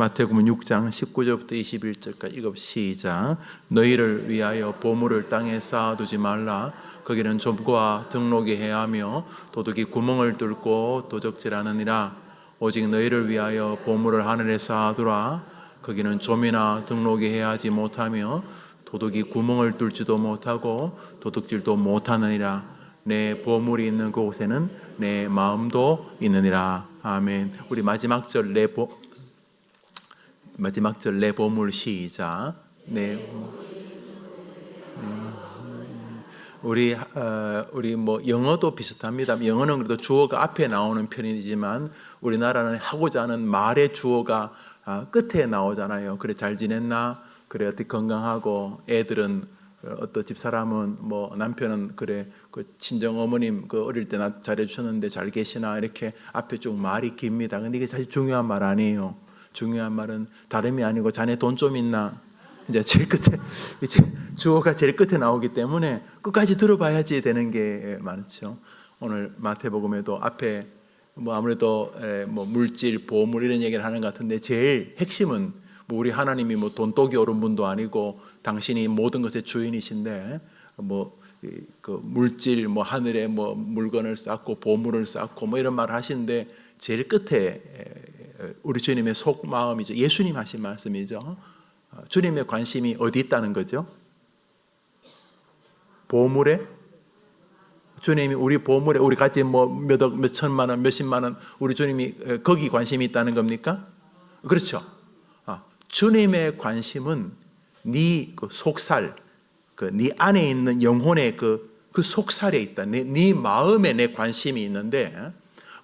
마태복음 6장 19절부터 21절까지 읽읍시다. 너희를 위하여 보물을 땅에 쌓아두지 말라. 거기는 좀과 등록이 해하며 도둑이 구멍을 뚫고 도적질하느니라. 오직 너희를 위하여 보물을 하늘에 쌓아두라. 거기는 좀이나 등록이 해하지 못하며 도둑이 구멍을 뚫지도 못하고 도둑질도 못하느니라. 내 보물이 있는 그곳에는 내 마음도 있느니라. 아멘. 우리 마지막 절 내 보물 시작. 우리 뭐 영어도 비슷합니다. 영어는 그래도 주어가 앞에 나오는 편이지만 우리나라는 하고자 하는 말의 주어가 끝에 나오잖아요. 그래 잘 지냈나? 그래 어떻게 건강하고 애들은 어떤 집사람은 뭐 남편은 그래 그 친정 어머님 그 어릴 때 나 잘해 주셨는데 잘 계시나 이렇게 앞에 쭉 말이 깁니다. 근데 이게 사실 중요한 말 아니에요. 중요한 말은 다름이 아니고 자네 돈 좀 있나? 이제 제일 끝에 이제 주어가 제일 끝에 나오기 때문에 끝까지 들어봐야지 되는 게 많죠. 오늘 마태복음에도 앞에 뭐 아무래도 뭐 물질, 보물 이런 얘기를 하는 것 같은데 제일 핵심은 뭐 우리 하나님이 뭐 돈독이 오른 분도 아니고 당신이 모든 것의 주인이신데 뭐 그 물질 뭐 하늘에 뭐 물건을 쌓고 보물을 쌓고 뭐 이런 말을 하시는데 제일 끝에 우리 주님의 속마음이죠. 예수님 하신 말씀이죠. 주님의 관심이 어디 있다는 거죠? 보물에? 주님이 우리 보물에 우리 같이 뭐 몇억, 몇천만 원, 몇십만 원 우리 주님이 거기 관심이 있다는 겁니까? 그렇죠. 주님의 관심은 네 그 속살, 네 안에 있는 영혼의 그 속살에 있다. 네 마음에 내 관심이 있는데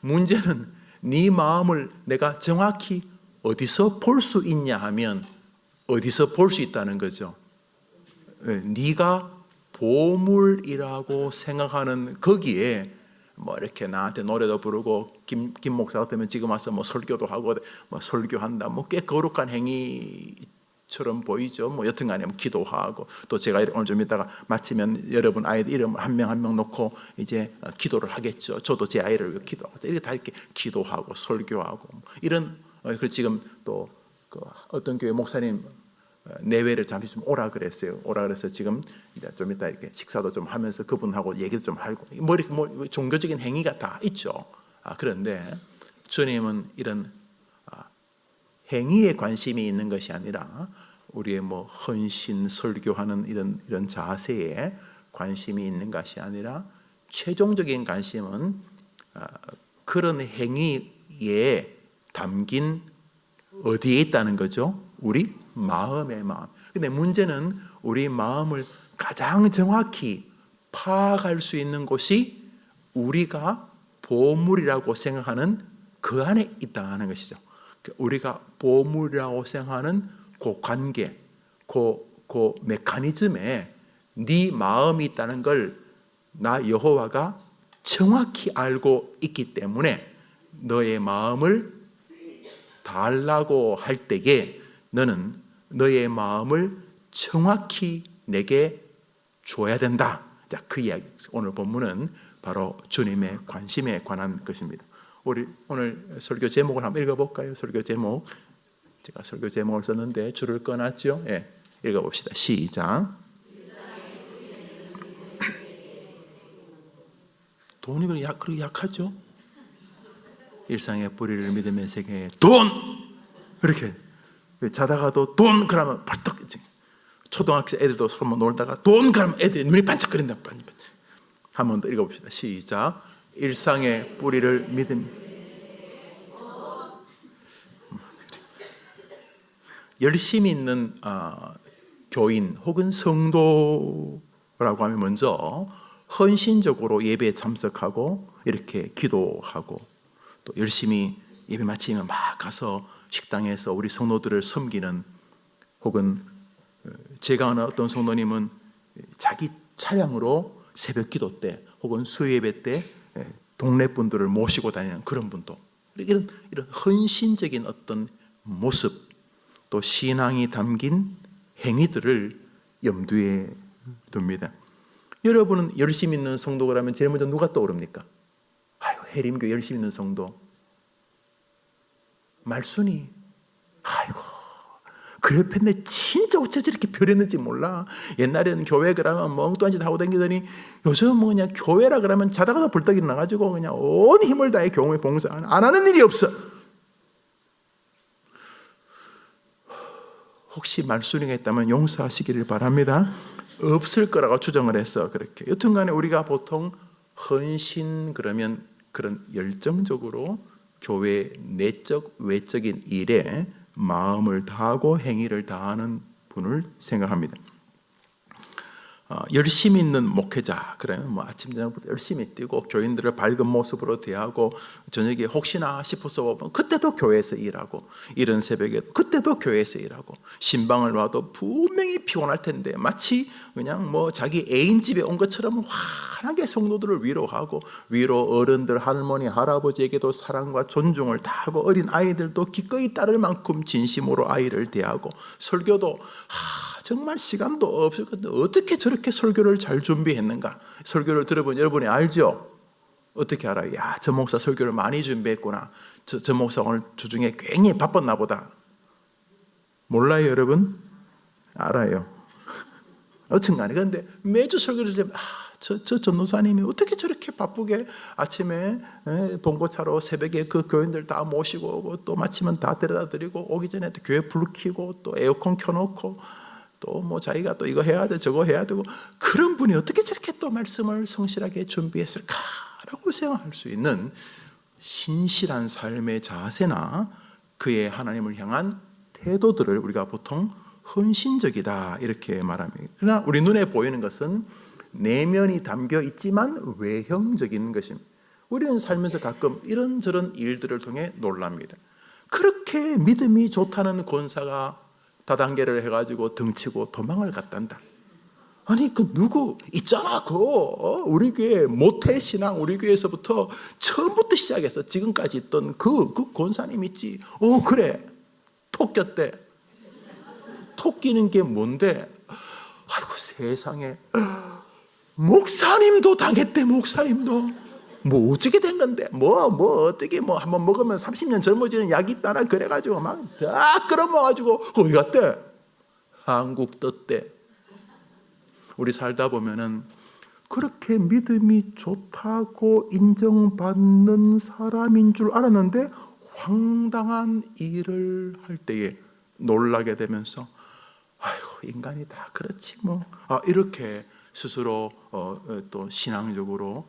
문제는 네 마음을 내가 정확히 어디서 볼 수 있냐 하면 어디서 볼 수 있다는 거죠. 네가 보물이라고 생각하는 거기에 뭐 이렇게 나한테 노래도 부르고 김 목사 같으면 지금 와서 뭐 설교도 하고 뭐 설교한다 뭐 꽤 거룩한 행위처럼 보이죠. 뭐 여튼간에 뭐 기도하고 또 제가 오늘 좀 이따가 마치면 여러분 아이들 이름 한 명 한 명 놓고 이제 기도를 하겠죠. 저도 제 아이를 위해 기도하고 이렇게 다 이렇게 기도하고 설교하고 이런 그 지금 또 그 어떤 교회 목사님 내외를 잠시 좀 오라 그랬어요. 오라 그래서 지금 이제 좀 이따 이렇게 식사도 좀 하면서 그분하고 얘기도 좀 하고 뭐 종교적인 행위가 다 있죠. 그런데 주님은 이런 행위에 관심이 있는 것이 아니라 우리의 뭐 헌신 설교하는 이런 자세에 관심이 있는 것이 아니라 최종적인 관심은 그런 행위에 담긴 어디에 있다는 거죠? 우리 마음의 마음. 근데 문제는 우리 마음을 가장 정확히 파악할 수 있는 곳이 우리가 보물이라고 생각하는 그 안에 있다는 것이죠. 우리가 보물이라고 생각하는 그 관계, 그 메커니즘에 네 마음이 있다는 걸 나 여호와가 정확히 알고 있기 때문에 너의 마음을 달라고 할 때에 너는 너의 마음을 정확히 내게 줘야 된다. 자, 그 이야기. 오늘 본문은 바로 주님의 관심에 관한 것입니다. 우리 오늘 설교 제목을 한번 읽어볼까요? 설교 제목. 제가 설교 제목을 썼는데 줄을 꺼놨죠? 예, 읽어봅시다. 시작. 돈이 그렇게 약하죠? 일상의 뿌리를 믿음의 세계에 돈! 이렇게 자다가도 돈! 그러면 벌떡 초등학생 애들도 서로 놀다가 돈! 그러면 애들이 눈이 반짝거린다. 한 번 더 읽어봅시다. 시작. 일상의 뿌리를 믿음. 열심히 있는 교인 혹은 성도라고 하면 먼저 헌신적으로 예배에 참석하고 이렇게 기도하고 또 열심히 예배 마치면 막 가서 식당에서 우리 성도들을 섬기는 혹은 제가 아는 어떤 성도님은 자기 차량으로 새벽 기도 때 혹은 수요예배 때 동네 분들을 모시고 다니는 그런 분도 이런 헌신적인 어떤 모습 또 신앙이 담긴 행위들을 염두에 둡니다. 여러분은 열심히 있는 성도라면 제일 먼저 누가 떠오릅니까? 해림교 열심히 있는 성도 말순이. 아이고 그랬는데 진짜 어째 저렇게 변했는지 몰라. 옛날에는 교회 그러면 멍뚱한 짓 하고 다니더니 요즘은 뭐 그냥 교회라 그러면 자다가도 벌떡 일어나가지고 그냥 온 힘을 다해 교회 봉사 안 하는 일이 없어. 혹시 말소리가 있다면 용서하시기를 바랍니다. 없을 거라고 추정을 했어. 그렇게 여튼간에 우리가 보통 헌신 그러면 그런 열정적으로 교회 내적 외적인 일에 마음을 다하고 행위를 다하는 분을 생각합니다. 열심히 있는 목회자, 그러면 뭐 아침 저녁부터 열심히 뛰고 교인들을 밝은 모습으로 대하고 저녁에 혹시나 싶어서 보면 그때도 교회에서 일하고 이른 새벽에 그때도 교회에서 일하고 신방을 와도 분명히 피곤할 텐데 마치 그냥 뭐 자기 애인 집에 온 것처럼 환하게 성도들을 위로하고 위로 어른들 할머니 할아버지에게도 사랑과 존중을 다하고 어린 아이들도 기꺼이 따를 만큼 진심으로 아이를 대하고 설교도 정말 시간도 없었거든요. 어떻게 저렇게 설교를 잘 준비했는가? 설교를 들어본 여러분이 알죠? 어떻게 알아요? 야, 저 목사 설교를 많이 준비했구나. 저 목사 오늘 주중에 굉장히 바빴나 보다. 몰라요, 여러분? 알아요. 어쨌간에 그런데 매주 설교를 들으면 저 전도사님이 어떻게 저렇게 바쁘게 아침에 봉고차로 새벽에 그 교인들 다 모시고 오고 또 마치면 다 데려다 드리고 오기 전에 또 교회 불 켜고 또 에어컨 켜놓고 또 뭐 자기가 또 이거 해야 돼 저거 해야 되고 그런 분이 어떻게 저렇게 또 말씀을 성실하게 준비했을까라고 생각할 수 있는 신실한 삶의 자세나 그의 하나님을 향한 태도들을 우리가 보통 헌신적이다 이렇게 말합니다. 그러나 우리 눈에 보이는 것은 내면이 담겨 있지만 외형적인 것입니다. 우리는 살면서 가끔 이런저런 일들을 통해 놀랍니다. 그렇게 믿음이 좋다는 권사가 다단계를 해가지고 등치고 도망을 갔단다. 아니 그 누구 있잖아 우리 교회 모태신앙 우리 교회에서부터 처음부터 시작해서 지금까지 있던 그 권사님 있지. 그래 토끼였대. 토끼는 게 뭔데? 아이고 세상에 목사님도 당했대. 목사님도 뭐 어떻게 된 건데 어떻게 한번 먹으면 30년 젊어지는 약이 있다나 그래가지고 막 다 끌어모아가지고 어디 갔대? 한국 떴대. 우리 살다 보면은 그렇게 믿음이 좋다고 인정받는 사람인 줄 알았는데 황당한 일을 할 때에 놀라게 되면서 아이고 인간이 다 그렇지 뭐 이렇게 스스로 또 신앙적으로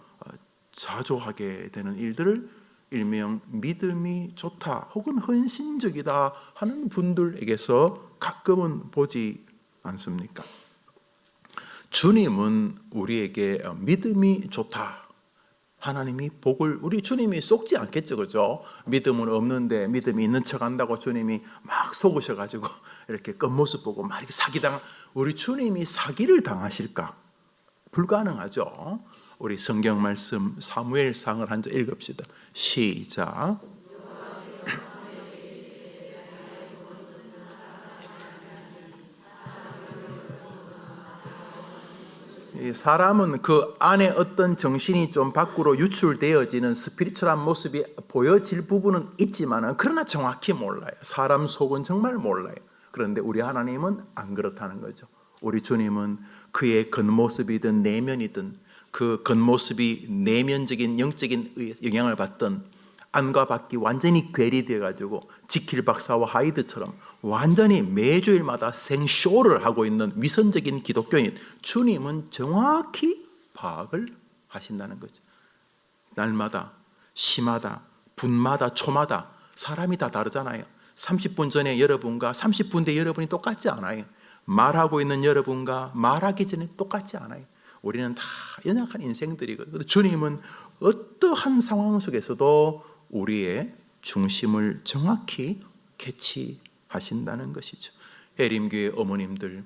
자조하게 되는 일들을 일명 믿음이 좋다 혹은 헌신적이다 하는 분들에게서 가끔은 보지 않습니까? 주님은 우리에게 믿음이 좋다. 하나님이 복을 우리 주님이 속지 않겠죠, 그죠? 믿음은 없는데 믿음이 있는 척한다고 주님이 막 속으셔가지고 이렇게 겉모습 보고 막 이렇게 사기당 우리 주님이 사기를 당하실까? 불가능하죠. 우리 성경 말씀 사무엘상을 한 절 읽읍시다. 시작. 사람은 그 안에 어떤 정신이 좀 밖으로 유출되어지는 스피리추얼한 모습이 보여질 부분은 있지만 그러나 정확히 몰라요. 사람 속은 정말 몰라요. 그런데 우리 하나님은 안 그렇다는 거죠. 우리 주님은 그의 겉모습이든 내면이든 그 겉모습이 내면적인 영적인 영향을 받던 안과 밖이 완전히 괴리되어 가지고 지킬 박사와 하이드처럼 완전히 매주일마다 생쇼를 하고 있는 위선적인 기독교인 주님은 정확히 파악을 하신다는 거죠. 날마다 시마다 분마다 초마다 사람이 다 다르잖아요. 30분 전에 여러분과 30분 뒤에 여러분이 똑같지 않아요. 말하고 있는 여러분과 말하기 전에 똑같지 않아요. 우리는 다 연약한 인생들이거든요. 주님은 어떠한 상황 속에서도 우리의 중심을 정확히 캐치하신다는 것이죠. 해림교회 어머님들,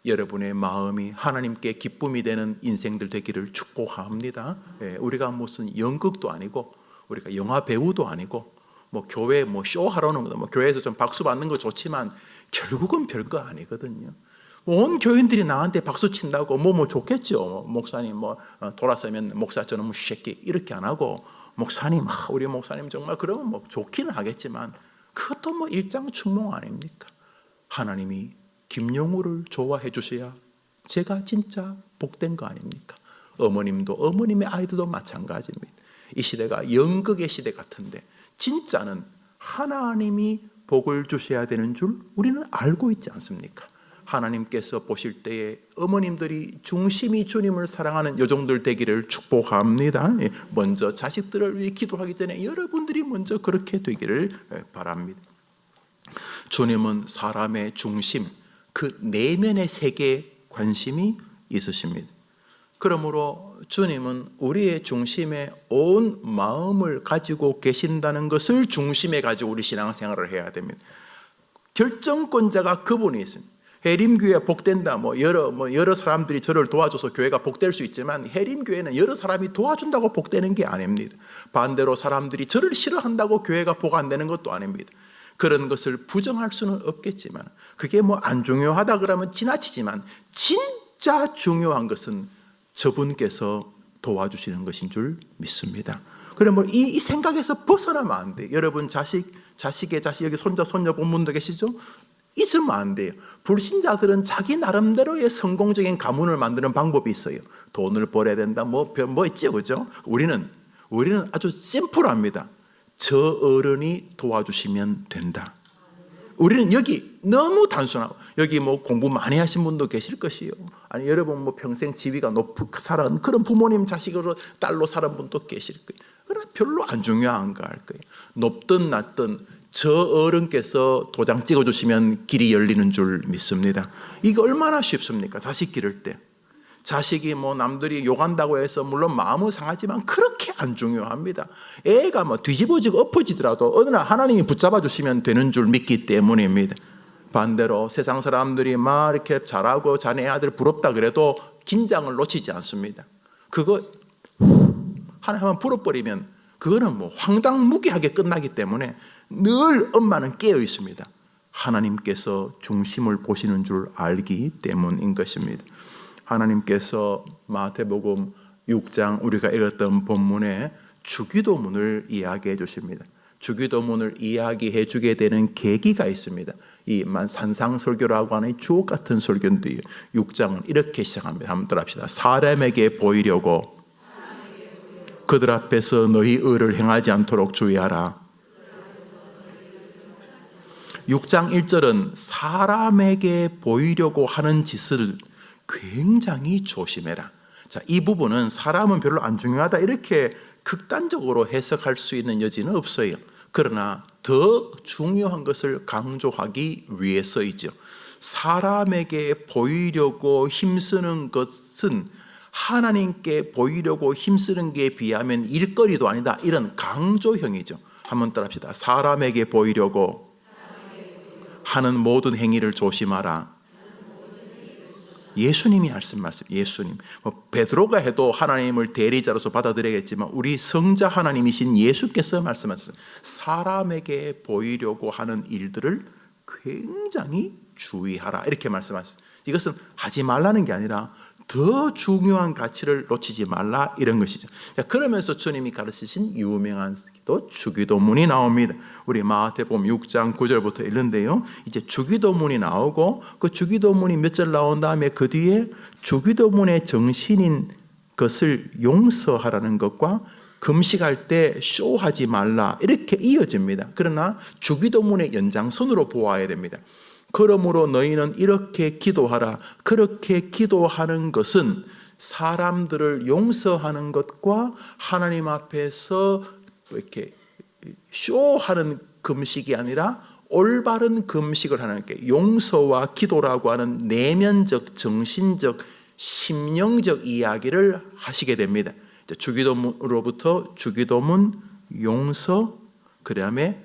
여러분의 마음이 하나님께 기쁨이 되는 인생들 되기를 축복합니다. 우리가 무슨 연극도 아니고 우리가 영화 배우도 아니고 뭐 교회 뭐 쇼하러 오는 거, 뭐 교회에서 좀 박수 받는 거 좋지만 결국은 별거 아니거든요. 온 교인들이 나한테 박수 친다고 뭐 좋겠죠. 목사님 돌아서면 목사 저놈 새끼 이렇게 안 하고 목사님 우리 목사님 정말 그러면 뭐 좋기는 하겠지만 그것도 뭐 일장춘몽 아닙니까? 하나님이 김용우를 좋아해 주셔야 제가 진짜 복된 거 아닙니까? 어머님도, 어머님의 아이들도 마찬가지입니다. 이 시대가 연극의 시대 같은데 진짜는 하나님이 복을 주셔야 되는 줄 우리는 알고 있지 않습니까? 하나님께서 보실 때에 어머님들이 중심이 주님을 사랑하는 여종들 되기를 축복합니다. 먼저 자식들을 위해 기도하기 전에 여러분들이 먼저 그렇게 되기를 바랍니다. 주님은 사람의 중심, 그 내면의 세계에 관심이 있으십니다. 그러므로 주님은 우리의 중심에 온 마음을 가지고 계신다는 것을 중심에 가지고 우리 신앙생활을 해야 됩니다. 결정권자가 그분이 있습니다. 해림교회 복된다, 여러 사람들이 저를 도와줘서 교회가 복될 수 있지만 해림교회는 여러 사람이 도와준다고 복되는 게 아닙니다. 반대로 사람들이 저를 싫어한다고 교회가 복 안 되는 것도 아닙니다. 그런 것을 부정할 수는 없겠지만 그게 안 중요하다 그러면 지나치지만 진짜 중요한 것은 저분께서 도와주시는 것인 줄 믿습니다. 그러면 이 생각에서 벗어나면 안 돼요. 여러분 자식의 자식, 여기 손자 손녀 본 분도 계시죠? 있으면 안 돼요. 불신자들은 자기 나름대로의 성공적인 가문을 만드는 방법이 있어요. 돈을 벌어야 된다, 뭐 있죠, 그죠? 우리는 아주 심플합니다. 저 어른이 도와주시면 된다. 우리는 여기 너무 단순하고, 여기 공부 많이 하신 분도 계실 것이요. 아니 여러분 평생 지위가 높고 살은 그런 부모님 자식으로 딸로 살은 분도 계실 거예요. 그러나 별로 안 중요한 거 알 거예요. 높든 낮든 저 어른께서 도장 찍어주시면 길이 열리는 줄 믿습니다. 이게 얼마나 쉽습니까? 자식 기를 때. 자식이 남들이 욕한다고 해서 물론 마음은 상하지만 그렇게 안 중요합니다. 애가 뒤집어지고 엎어지더라도 어느 날 하나님이 붙잡아 주시면 되는 줄 믿기 때문입니다. 반대로 세상 사람들이 막 이렇게 잘하고 자네 아들 부럽다 그래도 긴장을 놓치지 않습니다. 그거 하나만 불어버리면 그거는 황당무계하게 끝나기 때문에 늘 엄마는 깨어 있습니다. 하나님께서 중심을 보시는 줄 알기 때문인 것입니다. 하나님께서 마태복음 6장 우리가 읽었던 본문에 주기도문을 이야기해 주십니다. 주기도문을 이야기해 주게 되는 계기가 있습니다. 이 산상설교라고 하는 주옥 같은 설교인데요. 6장은 이렇게 시작합니다. 한번 따라합시다. 사람에게 보이려고 그들 앞에서 너희 의를 행하지 않도록 주의하라. 6장 1절은 사람에게 보이려고 하는 짓을 굉장히 조심해라. 자, 이 부분은 사람은 별로 안 중요하다 이렇게 극단적으로 해석할 수 있는 여지는 없어요. 그러나 더 중요한 것을 강조하기 위해서이죠. 사람에게 보이려고 힘쓰는 것은 하나님께 보이려고 힘쓰는 게 비하면 일거리도 아니다. 이런 강조형이죠. 한번 따라합시다. 사람에게 보이려고 하는 모든 행위를 조심하라. 예수님이 하신 말씀, 예수님. 베드로가 해도 하나님을 대리자로서 받아들여야겠지만 우리 성자 하나님이신 예수께서 말씀하셨습니다. 사람에게 보이려고 하는 일들을 굉장히 주의하라. 이렇게 말씀하셨습니다. 이것은 하지 말라는 게 아니라 더 중요한 가치를 놓치지 말라 이런 것이죠. 자, 그러면서 주님이 가르치신 유명한 또 주기도문이 나옵니다. 우리 마태복음 6장 9절부터 읽는데요. 이제 주기도문이 나오고 그 주기도문이 몇 절 나온 다음에 그 뒤에 주기도문의 정신인 것을 용서하라는 것과 금식할 때 쇼하지 말라 이렇게 이어집니다. 그러나 주기도문의 연장선으로 보아야 됩니다. 그러므로 너희는 이렇게 기도하라. 그렇게 기도하는 것은 사람들을 용서하는 것과 하나님 앞에서 이렇게 쇼하는 금식이 아니라 올바른 금식을 하는 게 용서와 기도라고 하는 내면적, 정신적, 심령적 이야기를 하시게 됩니다. 주기도문으로부터 주기도문, 용서, 그 다음에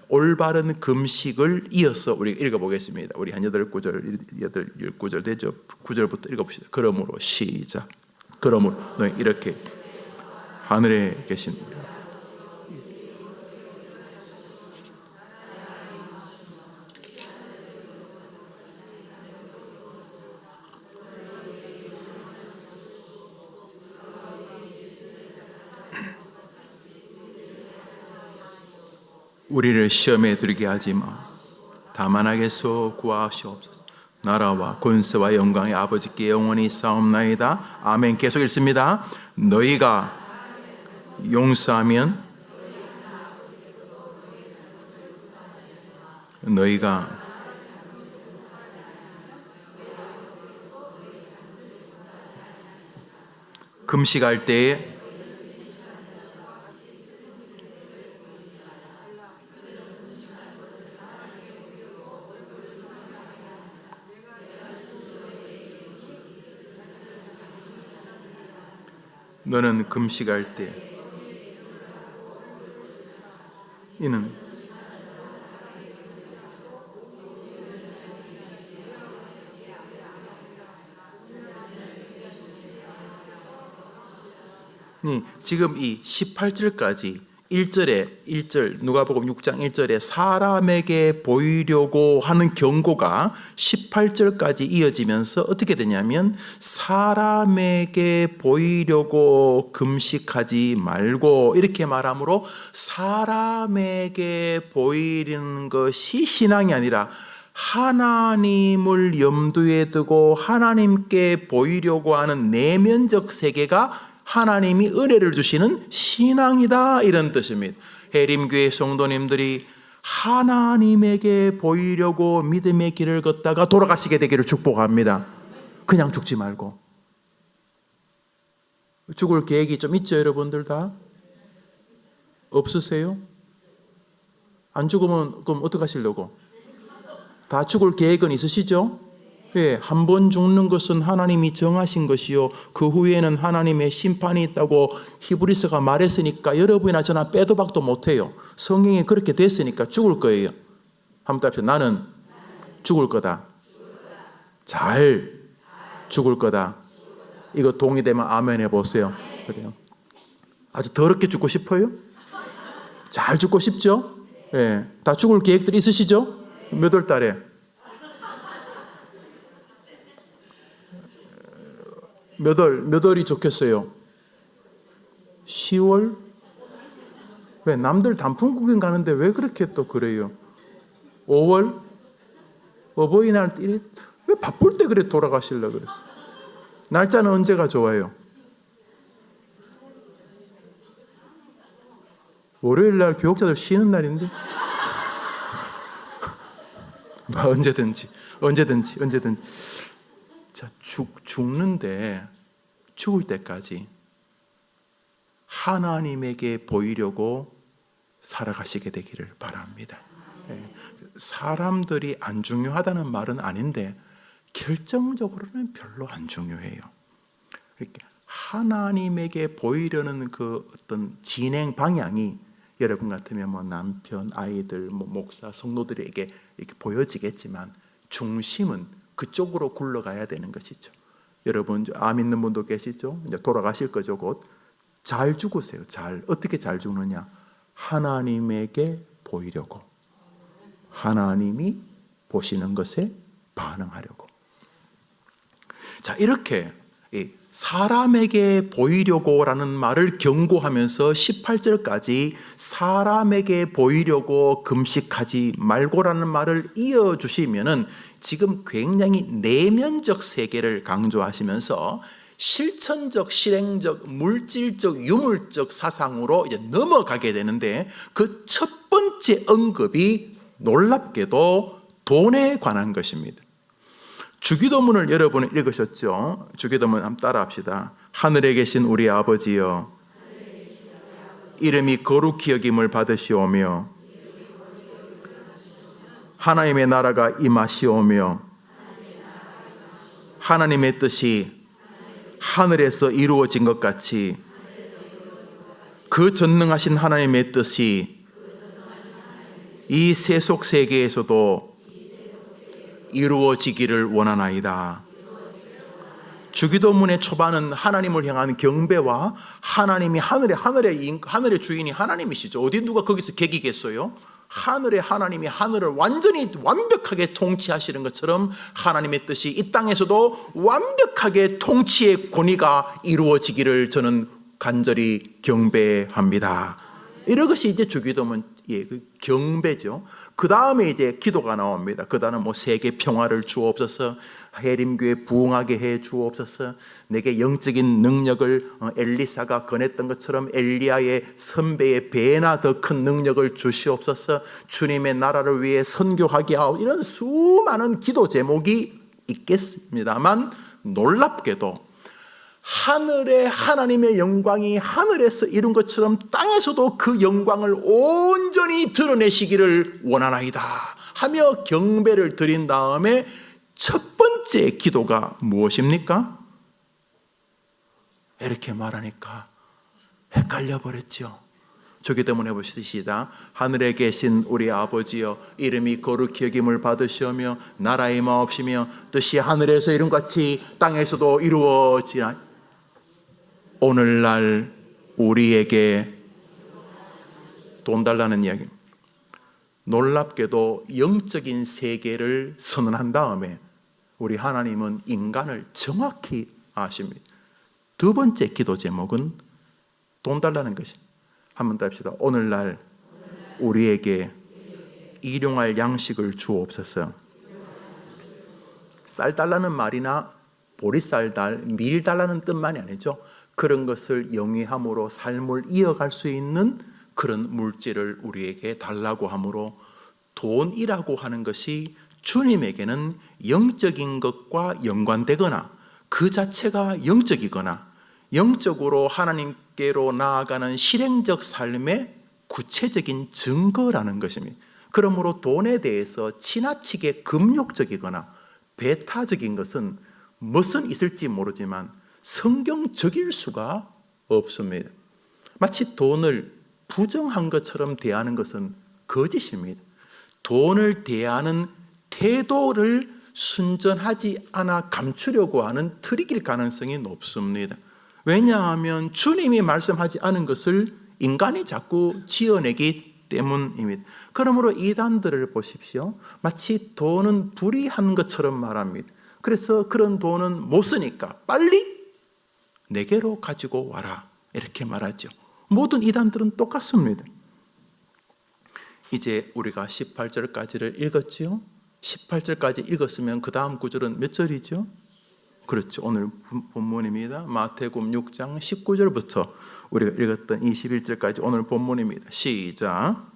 올바른 금식을 이어서 우리 읽어보겠습니다. 우리 한 8구절 되죠? 9절부터 읽어봅시다. 그러므로 시작. 그러므로 너희 이렇게 하늘에 계신 우리를 시험에 들게 하지 마. 다만하게서 구하시옵소서. 나라와 권세와 영광의 아버지께 영원히 싸움나이다. 아멘. 계속 읽습니다. 너희가 용서하면 너희가 금식할 때에 너는 금식할 때 이는 지금 이 18절까지 1절 누가복음 6장 1절에 사람에게 보이려고 하는 경고가 18절까지 이어지면서 어떻게 되냐면 사람에게 보이려고 금식하지 말고 이렇게 말하므로 사람에게 보이는 것이 신앙이 아니라 하나님을 염두에 두고 하나님께 보이려고 하는 내면적 세계가 하나님이 은혜를 주시는 신앙이다, 이런 뜻입니다. 해림교회 성도님들이 하나님에게 보이려고 믿음의 길을 걷다가 돌아가시게 되기를 축복합니다. 그냥 죽지 말고. 죽을 계획이 좀 있죠, 여러분들 다? 없으세요? 안 죽으면 그럼 어떻게 하시려고? 다 죽을 계획은 있으시죠? 예, 한 번 죽는 것은 하나님이 정하신 것이요 그 후에는 하나님의 심판이 있다고 히브리서가 말했으니까 여러분이나 저나 빼도 박도 못해요. 성경이 그렇게 됐으니까 죽을 거예요. 한번 답시다. 나는 죽을 거다. 잘 죽을 거다. 이거 동의되면 아멘 해보세요. 그래요. 아주 더럽게 죽고 싶어요? 잘 죽고 싶죠? 예, 다 죽을 계획들이 있으시죠? 몇 월 달에? 몇 월이 좋겠어요? 10월? 왜 남들 단풍 구경 가는데 왜 그렇게 또 그래요? 5월? 어버이날 왜 바쁠 때 그래 돌아가시려고 그랬어? 날짜는 언제가 좋아요? 월요일 날 교육자들 쉬는 날인데? 언제든지. 자, 죽는데 죽을 때까지 하나님에게 보이려고 살아가시게 되기를 바랍니다. 사람들이 안 중요하다는 말은 아닌데 결정적으로는 별로 안 중요해요. 이렇게 하나님에게 보이려는 그 어떤 진행 방향이 여러분 같으면 뭐 남편, 아이들, 뭐 목사, 성도들에게 이렇게 보여지겠지만 중심은 그쪽으로 굴러가야 되는 것이죠. 여러분 암 있는 분도 계시죠? 이제 돌아가실 거죠, 곧. 잘 죽으세요. 어떻게 잘 죽느냐? 하나님에게 보이려고. 하나님이 보시는 것에 반응하려고. 자, 이렇게 사람에게 보이려고라는 말을 경고하면서 18절까지 사람에게 보이려고 금식하지 말고라는 말을 이어주시면은 지금 굉장히 내면적 세계를 강조하시면서 실천적, 실행적, 물질적, 유물적 사상으로 이제 넘어가게 되는데 그 첫 번째 언급이 놀랍게도 돈에 관한 것입니다. 주기도문을 여러분 읽으셨죠? 주기도문 한번 따라합시다. 하늘에 계신 우리 아버지여, 이름이 거룩히 여김을 받으시오며 하나님의 나라가 임하시오며 하나님의 뜻이 하늘에서 이루어진 것 같이 그 전능하신 하나님의 뜻이 이 세속 세계에서도 이루어지기를 원하나이다. 주기도문의 초반은 하나님을 향한 경배와 하나님이 하늘의 주인이 하나님이시죠. 어디 누가 거기서 객이겠어요? 하늘의 하나님이 하늘을 완전히 완벽하게 통치하시는 것처럼 하나님의 뜻이 이 땅에서도 완벽하게 통치의 권위가 이루어지기를 저는 간절히 경배합니다. 이런 것이 이제 주기도문 그 경배죠. 그 다음에 이제 기도가 나옵니다. 그 다음은 뭐 세계 평화를 주옵소서, 해림교회 부흥하게 해 주옵소서, 내게 영적인 능력을 엘리사가 권했던 것처럼 엘리야의 선배의 배나 더 큰 능력을 주시옵소서, 주님의 나라를 위해 선교하게 하오, 이런 수많은 기도 제목이 있겠습니다만, 놀랍게도 하늘의 하나님의 영광이 하늘에서 이룬 것처럼 땅에서도 그 영광을 온전히 드러내시기를 원하나이다 하며 경배를 드린 다음에 첫 번째 기도가 무엇입니까? 이렇게 말하니까 헷갈려 버렸죠. 주기 때문에 해보시다. 하늘에 계신 우리 아버지여, 이름이 거룩히 여김을 받으시오며 나라의 마옵시며 뜻이 하늘에서 이룬 같이 땅에서도 이루어지나. 오늘날 우리에게 돈 달라는 이야기. 놀랍게도 영적인 세계를 선언한 다음에 우리 하나님은 인간을 정확히 아십니다. 두 번째 기도 제목은 돈 달라는 것입니다. 한번 더 합시다. 오늘날 우리에게 일용할 양식을 주옵소서. 쌀 달라는 말이나 보리쌀 달, 밀 달라는 뜻만이 아니죠. 그런 것을 영위함으로 삶을 이어갈 수 있는 그런 물질을 우리에게 달라고 하므로, 돈이라고 하는 것이 주님에게는 영적인 것과 연관되거나 그 자체가 영적이거나 영적으로 하나님께로 나아가는 실행적 삶의 구체적인 증거라는 것입니다. 그러므로 돈에 대해서 지나치게 금욕적이거나 배타적인 것은 무슨 있을지 모르지만 성경적일 수가 없습니다. 마치 돈을 부정한 것처럼 대하는 것은 거짓입니다. 돈을 대하는 태도를 순전하지 않아 감추려고 하는 트릭일 가능성이 높습니다. 왜냐하면 주님이 말씀하지 않은 것을 인간이 자꾸 지어내기 때문입니다. 그러므로 이단들을 보십시오. 마치 돈은 불의한 것처럼 말합니다. 그래서 그런 돈은 못 쓰니까 빨리 내게로 가지고 와라, 이렇게 말하죠. 모든 이단들은 똑같습니다. 이제 우리가 18절까지를 읽었지요. 18절까지 읽었으면 그 다음 구절은 몇 절이죠? 그렇죠. 오늘 본문입니다. 마태복음 6장 19절부터 우리가 읽었던 21절까지 오늘 본문입니다. 시작.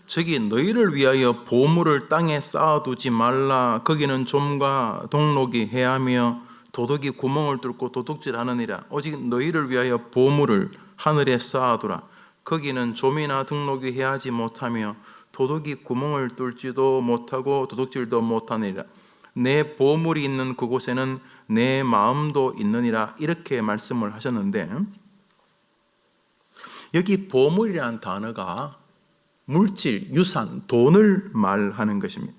저기 너희를 위하여 보물을 땅에 쌓아두지 말라. 거기는 좀과 동록이 해하며 도둑이 구멍을 뚫고 도둑질하느니라. 오직 너희를 위하여 보물을 하늘에 쌓아두라. 거기는 좀이나 등록이 해하지 못하며 도둑이 구멍을 뚫지도 못하고 도둑질도 못하느니라. 내 보물이 있는 그곳에는 내 마음도 있느니라. 이렇게 말씀을 하셨는데, 여기 보물이라는 단어가 물질, 유산, 돈을 말하는 것입니다.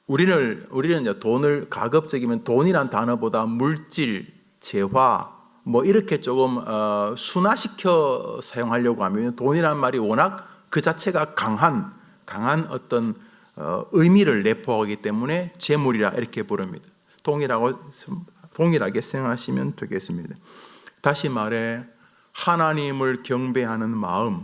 우리는 돈을 가급적이면 돈이란 단어보다 물질, 재화 뭐 이렇게 조금 순화시켜 사용하려고 하면, 돈이란 말이 워낙 그 자체가 강한 어떤 의미를 내포하기 때문에 재물이라 이렇게 부릅니다. 동일하게 생각하시면 되겠습니다. 다시 말해 하나님을 경배하는 마음,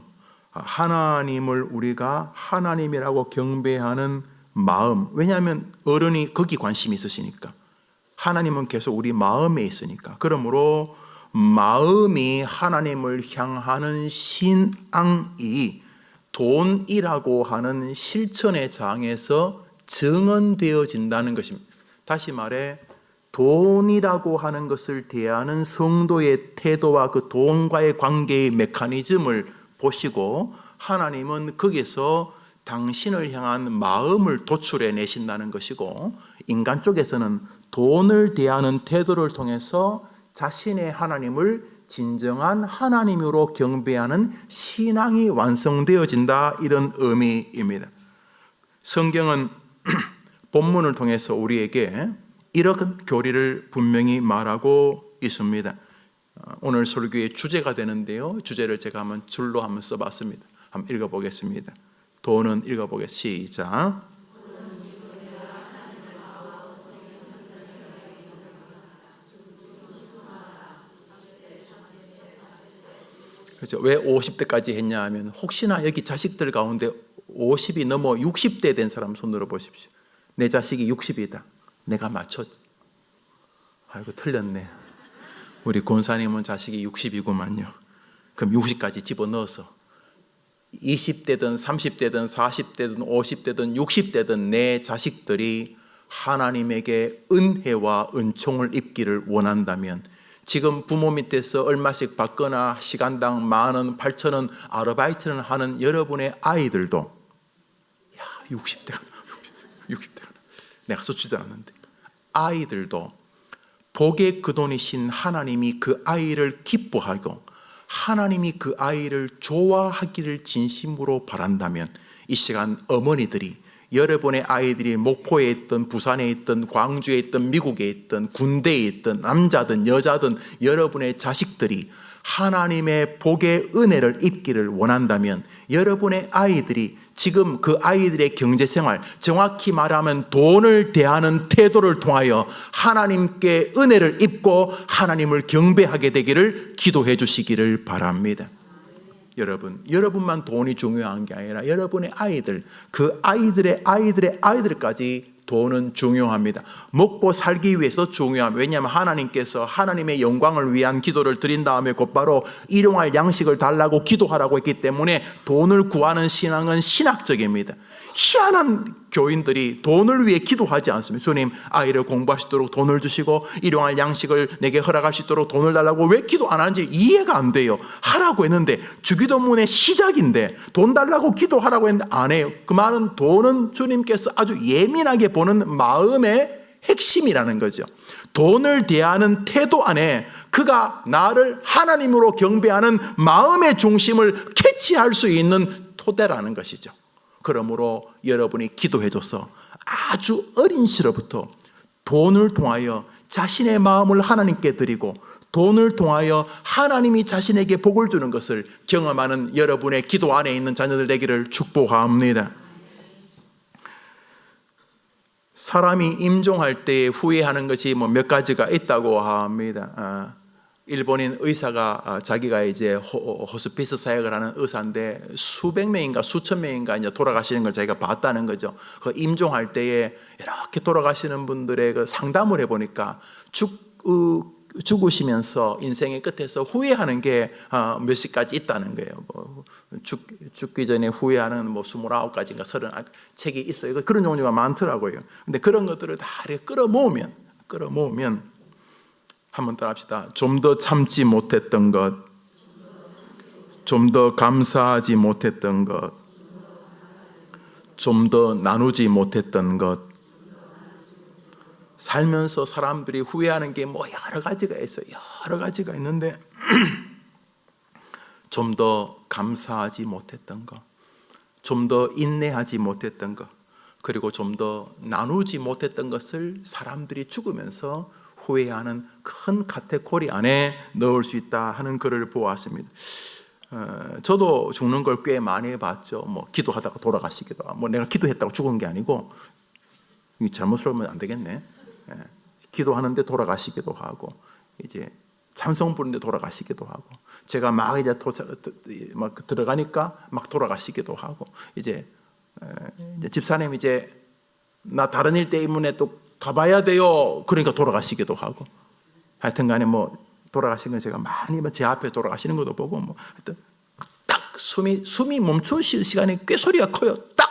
하나님을 우리가 하나님이라고 경배하는 마음. 왜냐하면 어른이 거기 관심이 있으시니까. 하나님은 계속 우리 마음에 있으니까. 그러므로 마음이 하나님을 향하는 신앙이 돈이라고 하는 실천의 장에서 증언되어진다는 것입니다. 다시 말해 돈이라고 하는 것을 대하는 성도의 태도와 그 돈과의 관계의 메커니즘을 보시고 하나님은 거기서 당신을 향한 마음을 도출해 내신다는 것이고, 인간 쪽에서는 돈을 대하는 태도를 통해서 자신의 하나님을 진정한 하나님으로 경배하는 신앙이 완성되어진다, 이런 의미입니다. 성경은 본문을 통해서 우리에게 이런 교리를 분명히 말하고 있습니다. 오늘 설교의 주제가 되는데요. 주제를 제가 한번 줄로 한번 써봤습니다. 한번 읽어보겠습니다. 돈은 읽어보겠습니다. 시작. 그렇죠. 왜 50대까지 했냐 하면 혹시나 여기 자식들 가운데 50이 넘어 60대 된 사람 손 들어 보십시오. 내 자식이 60이다. 내가 맞췄. 아이고 틀렸네. 우리 권사님은 자식이 60이구만요. 그럼 60까지 집어넣어서 20대든 30대든 40대든 50대든 60대든 내 자식들이 하나님에게 은혜와 은총을 입기를 원한다면 지금 부모 밑에서 얼마씩 받거나 시간당 10,000원, 8,000원 아르바이트를 하는 여러분의 아이들도 야 60대가 내가 써주지 않았는데 아이들도 복의 그돈이신 하나님이 그 아이를 기뻐하고 하나님이 그 아이를 좋아하기를 진심으로 바란다면 이 시간 어머니들이 여러분의 아이들이 목포에 있든 부산에 있든 광주에 있든 미국에 있든 군대에 있든 남자든 여자든 여러분의 자식들이 하나님의 복의 은혜를 입기를 원한다면 여러분의 아이들이 지금 그 아이들의 경제생활, 정확히 말하면 돈을 대하는 태도를 통하여 하나님께 은혜를 입고 하나님을 경배하게 되기를 기도해 주시기를 바랍니다. 여러분만 돈이 중요한 게 아니라 여러분의 아이들, 그 아이들까지 돈은 중요합니다. 먹고 살기 위해서 중요합니다. 왜냐하면 하나님께서 하나님의 영광을 위한 기도를 드린 다음에 곧바로 일용할 양식을 달라고 기도하라고 했기 때문에 돈을 구하는 신앙은 신학적입니다. 희한한 교인들이 돈을 위해 기도하지 않습니다. 주님, 아이를 공부할 수 있도록 돈을 주시고 일용할 양식을 내게 허락할 수 있도록 돈을 달라고 왜 기도 안 하는지 이해가 안 돼요. 하라고 했는데 주기도문의 시작인데 돈 달라고 기도하라고 했는데 안 해요. 그 말은 돈은 주님께서 아주 예민하게 보는 마음의 핵심이라는 거죠. 돈을 대하는 태도 안에 그가 나를 하나님으로 경배하는 마음의 중심을 캐치할 수 있는 토대라는 것이죠. 그러므로 여러분이 기도해줘서 아주 어린 시절부터 돈을 통하여 자신의 마음을 하나님께 드리고 돈을 통하여 하나님이 자신에게 복을 주는 것을 경험하는 여러분의 기도 안에 있는 자녀들 되기를 축복합니다. 사람이 임종할 때 후회하는 것이 몇 가지가 있다고 합니다. 일본인 의사가 자기가 이제 호스피스 사역을 하는 의사인데 수백 명인가 수천 명인가 이제 돌아가시는 걸 자기가 봤다는 거죠. 그 임종할 때에 이렇게 돌아가시는 분들의 그 상담을 해보니까 죽으시면서 인생의 끝에서 후회하는 게 몇 시까지 있다는 거예요. 죽기 전에 후회하는 29가지인가 30 책이 있어요. 그런 종류가 많더라고요. 근데 그런 것들을 다 이렇게 끌어모으면 한번 따라 합시다. 좀 더 참지 못했던 것, 좀 더 감사하지 못했던 것, 좀 더 나누지 못했던 것. 살면서 사람들이 후회하는 게 여러 가지가 있어요. 여러 가지가 있는데 좀 더 감사하지 못했던 것, 좀 더 인내하지 못했던 것, 그리고 좀 더 나누지 못했던 것을 사람들이 죽으면서 후회하는 큰 카테고리 안에 넣을 수 있다 하는 글을 보았습니다. 저도 죽는 걸 꽤 많이 봤죠. 기도하다가 돌아가시기도 하고, 내가 기도했다고 죽은 게 아니고 잘못스러우면 안 되겠네. 기도하는데 돌아가시기도 하고, 이제 찬송 부르는데 돌아가시기도 하고, 제가 막 이제 들어가니까 막 돌아가시기도 하고, 이제 집사님 이제 나 다른 일 때문에 또 가봐야 돼요. 그러니까 돌아가시기도 하고, 하여튼간에 돌아가시는 건 제가 많이 제 앞에 돌아가시는 것도 보고 하여튼 딱 숨이 멈추실 시간이 꽤 소리가 커요. 딱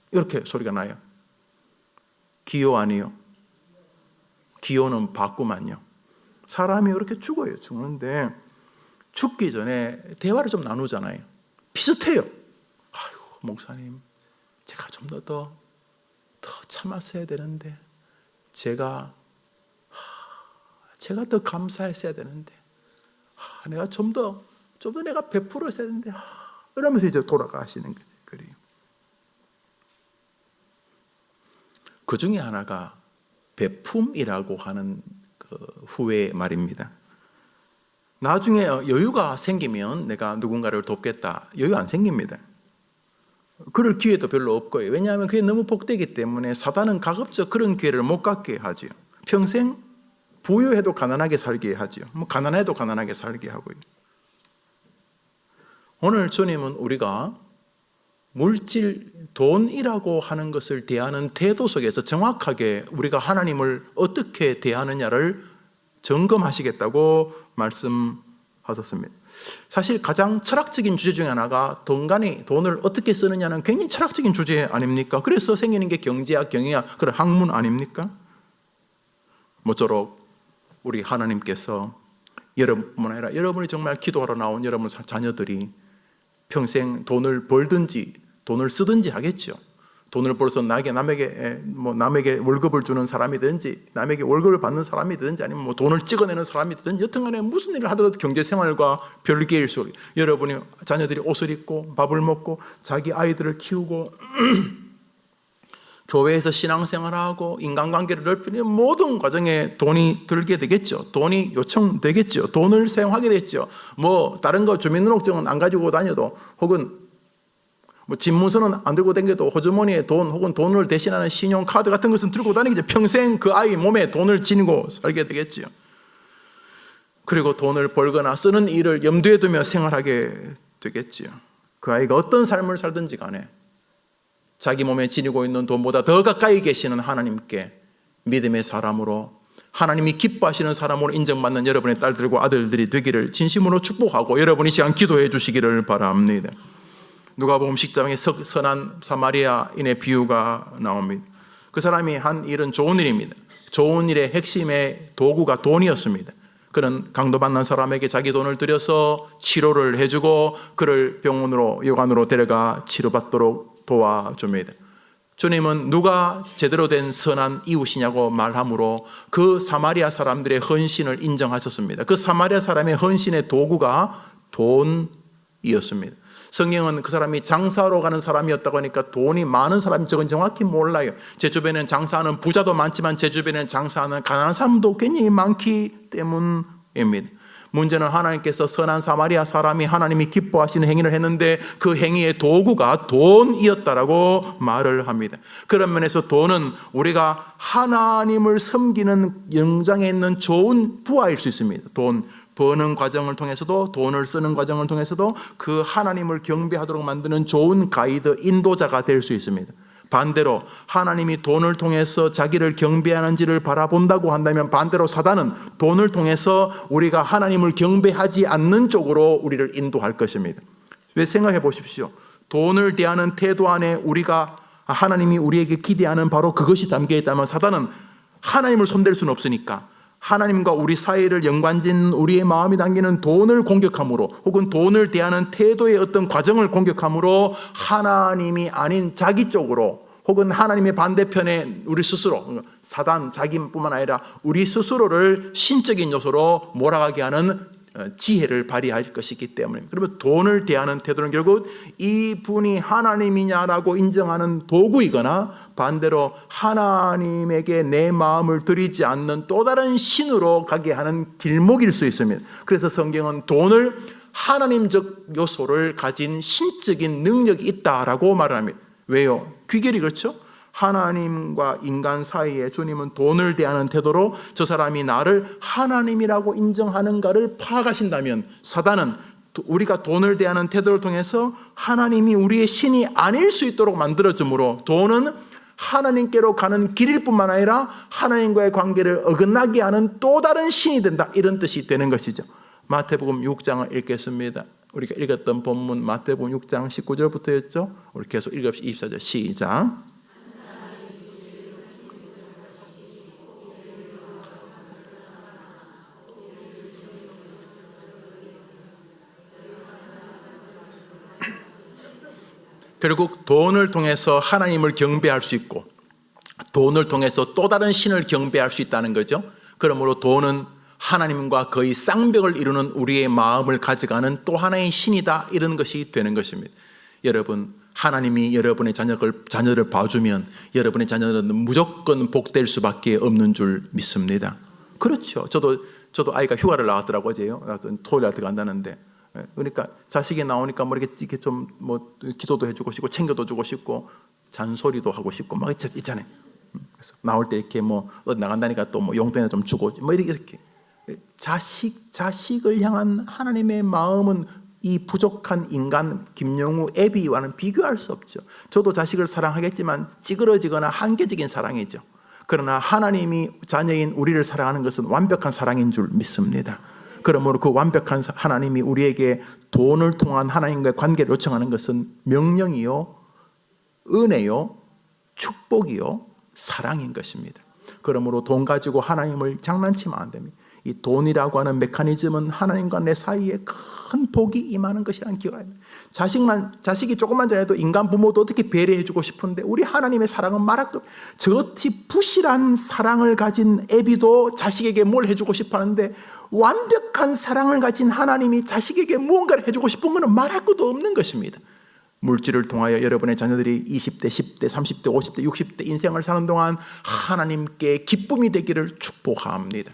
이렇게 소리가 나요. 기호 아니요. 기호는 받구만요. 사람이 이렇게 죽어요. 죽는데 죽기 전에 대화를 좀 나누잖아요. 비슷해요. 아이고 목사님, 제가 좀 더 참았어야 되는데, 제가 더 감사했어야 되는데, 내가 좀 더 내가 베풀었어야 되는데, 이러면서 이제 돌아가시는 거죠. 그 중에 하나가 베품이라고 하는 그 후의 말입니다. 나중에 여유가 생기면 내가 누군가를 돕겠다. 여유 안 생깁니다. 그럴 기회도 별로 없고요. 왜냐하면 그게 너무 복되기 때문에 사단은 가급적 그런 기회를 못 갖게 하죠. 평생 부유해도 가난하게 살게 하죠. 가난해도 가난하게 살게 하고요. 오늘 주님은 우리가 물질, 돈이라고 하는 것을 대하는 태도 속에서 정확하게 우리가 하나님을 어떻게 대하느냐를 점검하시겠다고 말씀하셨습니다. 사실 가장 철학적인 주제 중에 하나가 돈을 어떻게 쓰느냐는 굉장히 철학적인 주제 아닙니까? 그래서 생기는 게 경제학, 경영학, 그런 학문 아닙니까? 모쪼록 우리 하나님께서 여러분뿐만 아니라 여러분이 정말 기도하러 나온 여러분 자녀들이 평생 돈을 벌든지 돈을 쓰든지 하겠죠. 돈을 벌어서 남에게 월급을 주는 사람이든지 남에게 월급을 받는 사람이든지 아니면 돈을 찍어내는 사람이든지 여튼간에 무슨 일을 하더라도 경제생활과 별개일 수 없어요. 여러분이 자녀들이 옷을 입고 밥을 먹고 자기 아이들을 키우고 교회에서 신앙생활하고 인간관계를 넓히는 모든 과정에 돈이 들게 되겠죠. 돈이 요청되겠죠. 돈을 사용하게 됐죠. 다른 거 주민등록증은 안 가지고 다녀도 혹은 집문서는 안 들고 다녀도 호주머니에 돈 혹은 돈을 대신하는 신용카드 같은 것은 들고 다니겠죠. 평생 그 아이 몸에 돈을 지니고 살게 되겠죠. 그리고 돈을 벌거나 쓰는 일을 염두에 두며 생활하게 되겠죠. 그 아이가 어떤 삶을 살든지 간에 자기 몸에 지니고 있는 돈보다 더 가까이 계시는 하나님께 믿음의 사람으로 하나님이 기뻐하시는 사람으로 인정받는 여러분의 딸들과 아들들이 되기를 진심으로 축복하고 여러분이 이 시간 기도해 주시기를 바랍니다. 누가복음 10장에 선한 사마리아인의 비유가 나옵니다. 그 사람이 한 일은 좋은 일입니다. 좋은 일의 핵심의 도구가 돈이었습니다. 그는 강도받는 사람에게 자기 돈을 들여서 치료를 해주고 그를 병원으로 요관으로 데려가 치료받도록 도와줍니다. 주님은 누가 제대로 된 선한 이웃이냐고 말하므로 그 사마리아 사람들의 헌신을 인정하셨습니다. 그 사마리아 사람의 헌신의 도구가 돈이었습니다. 성경은 그 사람이 장사로 가는 사람이었다고 하니까 돈이 많은 사람이 적은 정확히 몰라요. 제 주변에는 장사하는 부자도 많지만 제 주변에는 장사하는 가난한 사람도 굉장히 많기 때문입니다. 문제는 하나님께서 선한 사마리아 사람이 하나님이 기뻐하시는 행위를 했는데 그 행위의 도구가 돈이었다라고 말을 합니다. 그런 면에서 돈은 우리가 하나님을 섬기는 영장에 있는 좋은 부하일 수 있습니다. 돈 버는 과정을 통해서도 돈을 쓰는 과정을 통해서도 그 하나님을 경배하도록 만드는 좋은 가이드, 인도자가 될 수 있습니다. 반대로 하나님이 돈을 통해서 자기를 경배하는지를 바라본다고 한다면 반대로 사단은 돈을 통해서 우리가 하나님을 경배하지 않는 쪽으로 우리를 인도할 것입니다. 왜 생각해 보십시오. 돈을 대하는 태도 안에 우리가 하나님이 우리에게 기대하는 바로 그것이 담겨 있다면 사단은 하나님을 손댈 수는 없으니까 하나님과 우리 사이를 연관짓는 우리의 마음이 담기는 돈을 공격함으로 혹은 돈을 대하는 태도의 어떤 과정을 공격함으로 하나님이 아닌 자기 쪽으로 혹은 하나님의 반대편에 우리 스스로 사단 자기뿐만 아니라 우리 스스로를 신적인 요소로 몰아가게 하는 지혜를 발휘할 것이기 때문에 그러면 돈을 대하는 태도는 결국 이분이 하나님이냐라고 인정하는 도구이거나 반대로 하나님에게 내 마음을 드리지 않는 또 다른 신으로 가게 하는 길목일 수 있습니다. 그래서 성경은 돈을 하나님적 요소를 가진 신적인 능력이 있다라고 말합니다. 왜요? 귀결이 그렇죠? 하나님과 인간 사이에 주님은 돈을 대하는 태도로 저 사람이 나를 하나님이라고 인정하는가를 파악하신다면 사단은 우리가 돈을 대하는 태도를 통해서 하나님이 우리의 신이 아닐 수 있도록 만들어주므로 돈은 하나님께로 가는 길일 뿐만 아니라 하나님과의 관계를 어긋나게 하는 또 다른 신이 된다, 이런 뜻이 되는 것이죠. 마태복음 6장을 읽겠습니다. 우리가 읽었던 본문 마태복음 6장 19절부터였죠. 우리 계속 읽읍시다. 24절 시작. 결국 돈을 통해서 하나님을 경배할 수 있고 돈을 통해서 또 다른 신을 경배할 수 있다는 거죠. 그러므로 돈은 하나님과 거의 쌍벽을 이루는 우리의 마음을 가져가는 또 하나의 신이다, 이런 것이 되는 것입니다. 여러분, 하나님이 여러분의 자녀를 봐주면 여러분의 자녀는 무조건 복될 수밖에 없는 줄 믿습니다. 그렇죠. 저도 아이가 휴가를 나왔더라고요. 어제요. 토요일 날 들어간다는데. 그러니까 자식이 나오니까 뭐 이렇게 좀 뭐 기도도 해주고 싶고 챙겨도 주고 싶고 잔소리도 하고 싶고 막 있잖아요. 그래서 나올 때 이렇게 뭐 어디 나간다니까 또 뭐 용돈이나 좀 주고 뭐 이렇게 자식을 향한 하나님의 마음은 이 부족한 인간 김영우 애비와는 비교할 수 없죠. 저도 자식을 사랑하겠지만 찌그러지거나 한계적인 사랑이죠. 그러나 하나님이 자녀인 우리를 사랑하는 것은 완벽한 사랑인 줄 믿습니다. 그러므로 그 완벽한 하나님이 우리에게 돈을 통한 하나님과의 관계를 요청하는 것은 명령이요, 은혜요, 축복이요, 사랑인 것입니다. 그러므로 돈 가지고 하나님을 장난치면 안 됩니다. 이 돈이라고 하는 메커니즘은 하나님과 내 사이에 큰 복이 임하는 것이라는 기억을 합니다. 자식이 조금만 전에도 인간 부모도 어떻게 배려해주고 싶은데 우리 하나님의 사랑은 말할 것 없어요. 저같이 부실한 사랑을 가진 애비도 자식에게 뭘 해주고 싶어 하는데 완벽한 사랑을 가진 하나님이 자식에게 무언가를 해주고 싶은 것은 말할 것도 없는 것입니다. 물질을 통하여 여러분의 자녀들이 20대, 10대, 30대, 50대, 60대 인생을 사는 동안 하나님께 기쁨이 되기를 축복합니다.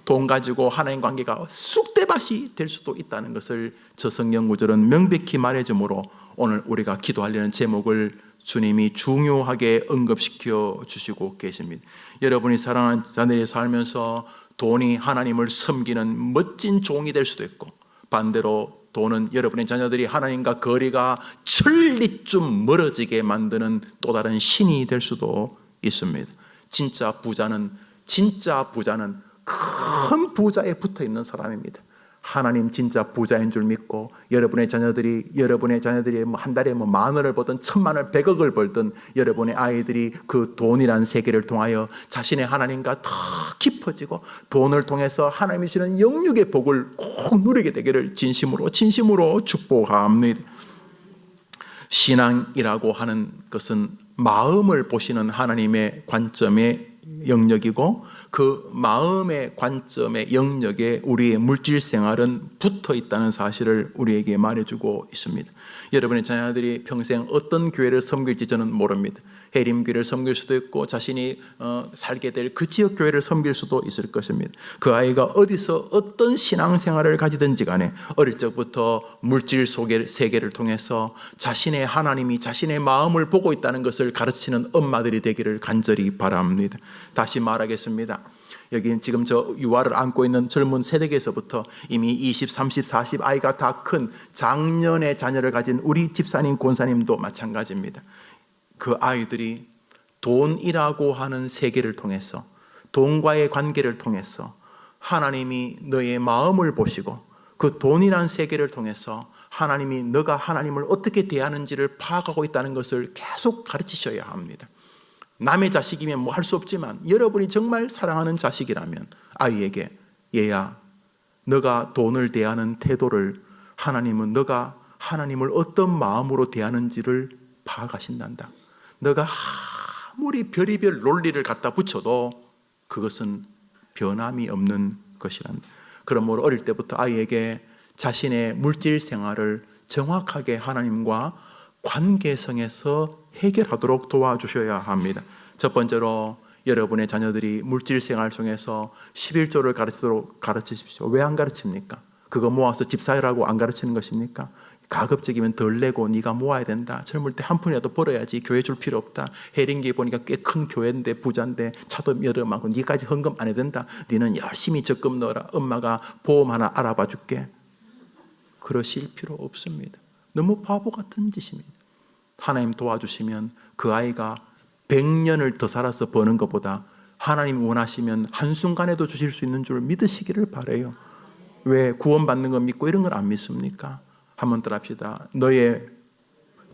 돈 가지고 하나님 관계가 쑥대밭이 될 수도 있다는 것을 저 성경 구절은 명백히 말해주므로 오늘 우리가 기도하려는 제목을 주님이 중요하게 언급시켜 주시고 계십니다. 여러분이 사랑하는 자녀들이 살면서 돈이 하나님을 섬기는 멋진 종이 될 수도 있고 반대로 돈은 여러분의 자녀들이 하나님과 거리가 천리쯤 멀어지게 만드는 또 다른 신이 될 수도 있습니다. 진짜 부자는 큰 부자에 붙어 있는 사람입니다. 하나님 진짜 부자인 줄 믿고 여러분의 자녀들이 한 달에 뭐 10,000원을 벌든 1,000,000원, 100억을 벌든 여러분의 아이들이 그 돈이라는 세계를 통하여 자신의 하나님과 더 깊어지고 돈을 통해서 하나님이 주시는 영육의 복을 꼭 누리게 되기를 진심으로 축복합니다. 신앙이라고 하는 것은 마음을 보시는 하나님의 관점의 영역이고 그 마음의 관점의 영역에 우리의 물질 생활은 붙어 있다는 사실을 우리에게 말해주고 있습니다. 여러분의 자녀들이 평생 어떤 교회를 섬길지 저는 모릅니다. 해림교회를 섬길 수도 있고 자신이 살게 될 그 지역 교회를 섬길 수도 있을 것입니다. 그 아이가 어디서 어떤 신앙생활을 가지든지 간에 어릴 적부터 물질 속의 세계를 통해서 자신의 하나님이 자신의 마음을 보고 있다는 것을 가르치는 엄마들이 되기를 간절히 바랍니다. 다시 말하겠습니다. 여기 지금 저 유아를 안고 있는 젊은 세대에서부터 이미 20, 30, 40 아이가 다 큰 장년의 자녀를 가진 우리 집사님, 권사님도 마찬가지입니다. 그 아이들이 돈이라고 하는 세계를 통해서 돈과의 관계를 통해서 하나님이 너의 마음을 보시고 그 돈이라는 세계를 통해서 하나님이 너가 하나님을 어떻게 대하는지를 파악하고 있다는 것을 계속 가르치셔야 합니다. 남의 자식이면 뭐 할 수 없지만 여러분이 정말 사랑하는 자식이라면 아이에게 얘야 너가 돈을 대하는 태도를 하나님은 너가 하나님을 어떤 마음으로 대하는지를 파악하신단다. 너가 아무리 별의별 논리를 갖다 붙여도 그것은 변함이 없는 것이란다. 그러므로 어릴 때부터 아이에게 자신의 물질 생활을 정확하게 하나님과 관계성에서 해결하도록 도와주셔야 합니다. 첫 번째로 여러분의 자녀들이 물질 생활 중에서 11조를 가르치십시오. 왜 안 가르칩니까? 그거 모아서 집사라고 안 가르치는 것입니까? 가급적이면 덜 내고 네가 모아야 된다. 젊을 때 한 푼이라도 벌어야지 교회 줄 필요 없다. 해링기 보니까 꽤 큰 교회인데 부자인데 차도 여러 많고 네까지 헌금 안 해야 된다. 네는 열심히 적금 넣어라. 엄마가 보험 하나 알아봐 줄게. 그러실 필요 없습니다. 너무 바보 같은 짓입니다. 하나님 도와주시면 그 아이가 100년을 더 살아서 버는 것보다 하나님이 원하시면 한순간에도 주실 수 있는 줄 믿으시기를 바라요. 왜 구원받는 거 믿고 이런 걸 안 믿습니까? 한번 더 합시다. 너의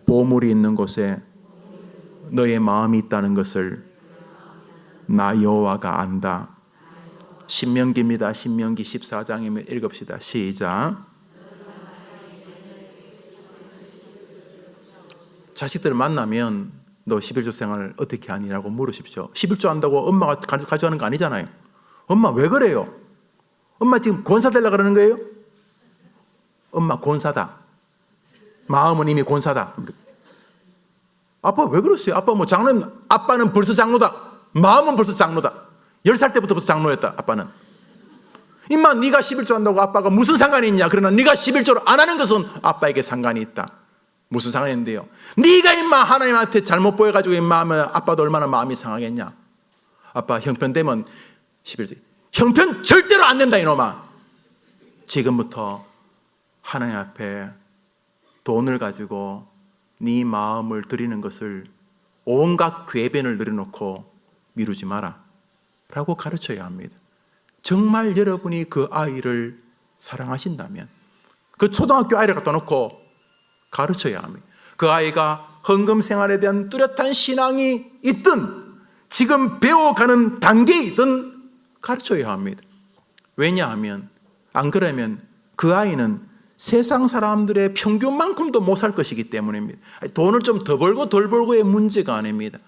보물이 있는 곳에 너의 마음이 있다는 것을 나 여호와가 안다. 신명기입니다. 신명기 14장이면 읽읍시다. 시작. 자식들을 만나면 너 11조 생활을 어떻게 하니라고 물으십시오. 11조 한다고 엄마가 가져가는 거 아니잖아요. 엄마 왜 그래요? 엄마 지금 권사 되려고 그러는 거예요? 엄마 권사다. 마음은 이미 권사다. 아빠 왜 그러세요? 아빠 뭐 아빠는 벌써 장로다. 마음은 벌써 장로다. 10살 때부터 벌써 장로였다. 아빠는. 임마 네가 11조 한다고 아빠가 무슨 상관이 있냐? 그러나 네가 11조를 안 하는 것은 아빠에게 상관이 있다. 무슨 상관이 있는데요? 네가 임마 하나님한테 잘못 보여가지고 임마 하면 아빠도 얼마나 마음이 상하겠냐? 아빠 형편 되면 11조. 형편 절대로 안 된다 이놈아. 지금부터 하나님 앞에 돈을 가지고 네 마음을 드리는 것을 온갖 궤변을 늘어놓고 미루지 마라 라고 가르쳐야 합니다. 정말 여러분이 그 아이를 사랑하신다면 그 초등학교 아이를 갖다 놓고 가르쳐야 합니다. 그 아이가 헌금 생활에 대한 뚜렷한 신앙이 있든 지금 배워가는 단계에 있든 가르쳐야 합니다. 왜냐하면 안 그러면 그 아이는 세상 사람들의 평균만큼도 못 살 것이기 때문입니다. 돈을 좀 더 벌고 덜 벌고의 문제가 아닙니다.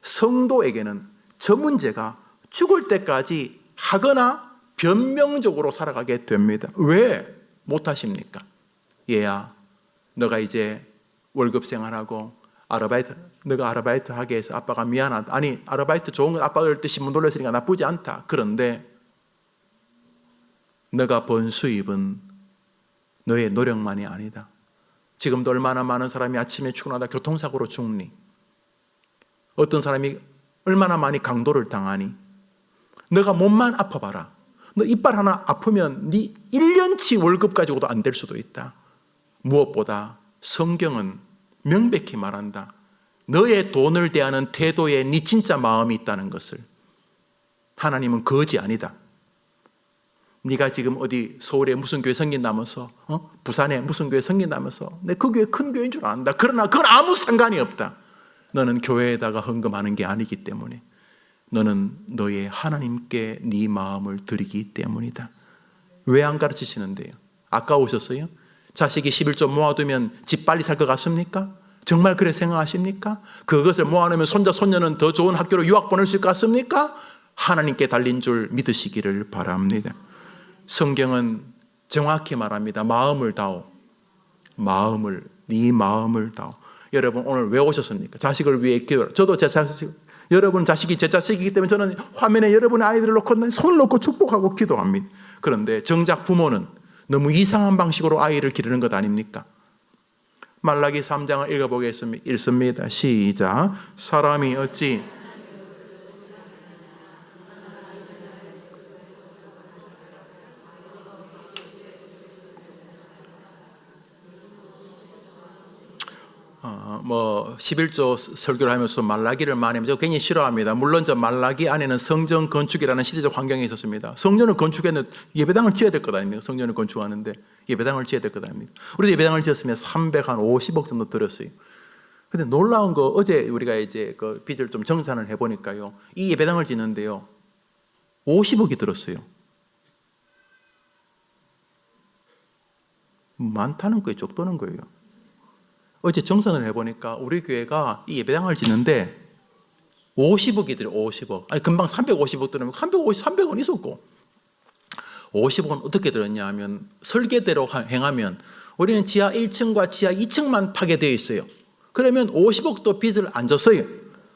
성도에게는 저 문제가 죽을 때까지 하거나 변명적으로 살아가게 됩니다. 왜 못하십니까? 얘야, 너가 이제 월급 생활하고 너가 아르바이트 하게 해서 아빠가 미안하다. 아니, 아르바이트 좋은 건 아빠가 그럴 때 신문 돌렸으니까 나쁘지 않다. 그런데 너가 번 수입은 너의 노력만이 아니다. 지금도 얼마나 많은 사람이 아침에 출근하다 교통사고로 죽니? 어떤 사람이 얼마나 많이 강도를 당하니? 너가 몸만 아파봐라. 너 이빨 하나 아프면 네 1년치 월급 가지고도 안 될 수도 있다. 무엇보다 성경은 명백히 말한다. 너의 돈을 대하는 태도에 네 진짜 마음이 있다는 것을. 하나님은 거지 아니다. 네가 지금 어디 서울에 무슨 교회 생긴다면서 부산에 무슨 교회 생긴다면서 내 그 교회 큰 교회인 줄 안다. 그러나 그건 아무 상관이 없다. 너는 교회에다가 헌금하는 게 아니기 때문에 너는 너의 하나님께 네 마음을 드리기 때문이다. 왜 안 가르치시는데요? 아까우셨어요? 자식이 11조 모아두면 집 빨리 살 것 같습니까? 정말 그래 생각하십니까? 그것을 모아놓으면 손자 손녀는 더 좋은 학교로 유학 보낼 수 있을 것 같습니까? 하나님께 달린 줄 믿으시기를 바랍니다. 성경은 정확히 말합니다. 마음을 다오. 네 마음을 다오. 여러분 오늘 왜 오셨습니까? 자식을 위해 기도하라. 저도 제 자식, 여러분 자식이 제 자식이기 때문에 저는 화면에 여러분의 아이들을 놓고 손을 놓고 축복하고 기도합니다. 그런데 정작 부모는 너무 이상한 방식으로 아이를 기르는 것 아닙니까? 말라기 3장을 읽어보겠습니다. 읽습니다. 시작. 사람이 어찌 뭐 11조 설교를 하면서 말라기를 많이 하면 굉장히 싫어합니다. 물론 저 말라기 안에는 성전 건축이라는 시대적 환경이 있었습니다. 성전을 건축했는데 예배당을 지어야 될 것 아닙니까? 성전을 건축하는데 예배당을 지어야 될 것 아닙니까? 우리도 예배당을 지었으면 350억 정도 들었어요. 근데 놀라운 거 어제 우리가 이제 그 빚을 좀 정산을 해보니까요. 이 예배당을 짓는데요. 50억이 들었어요. 많다는 거예요. 적도는 거예요. 어제 정산을 해보니까 우리 교회가 이 예배당을 짓는데 50억이 들어요. 50억. 아니 금방 350억 들으면 300원 있었고 50억은 어떻게 들었냐 하면 설계대로 행하면 우리는 지하 1층과 지하 2층만 파게 되어 있어요. 그러면 50억도 빚을 안 졌어요.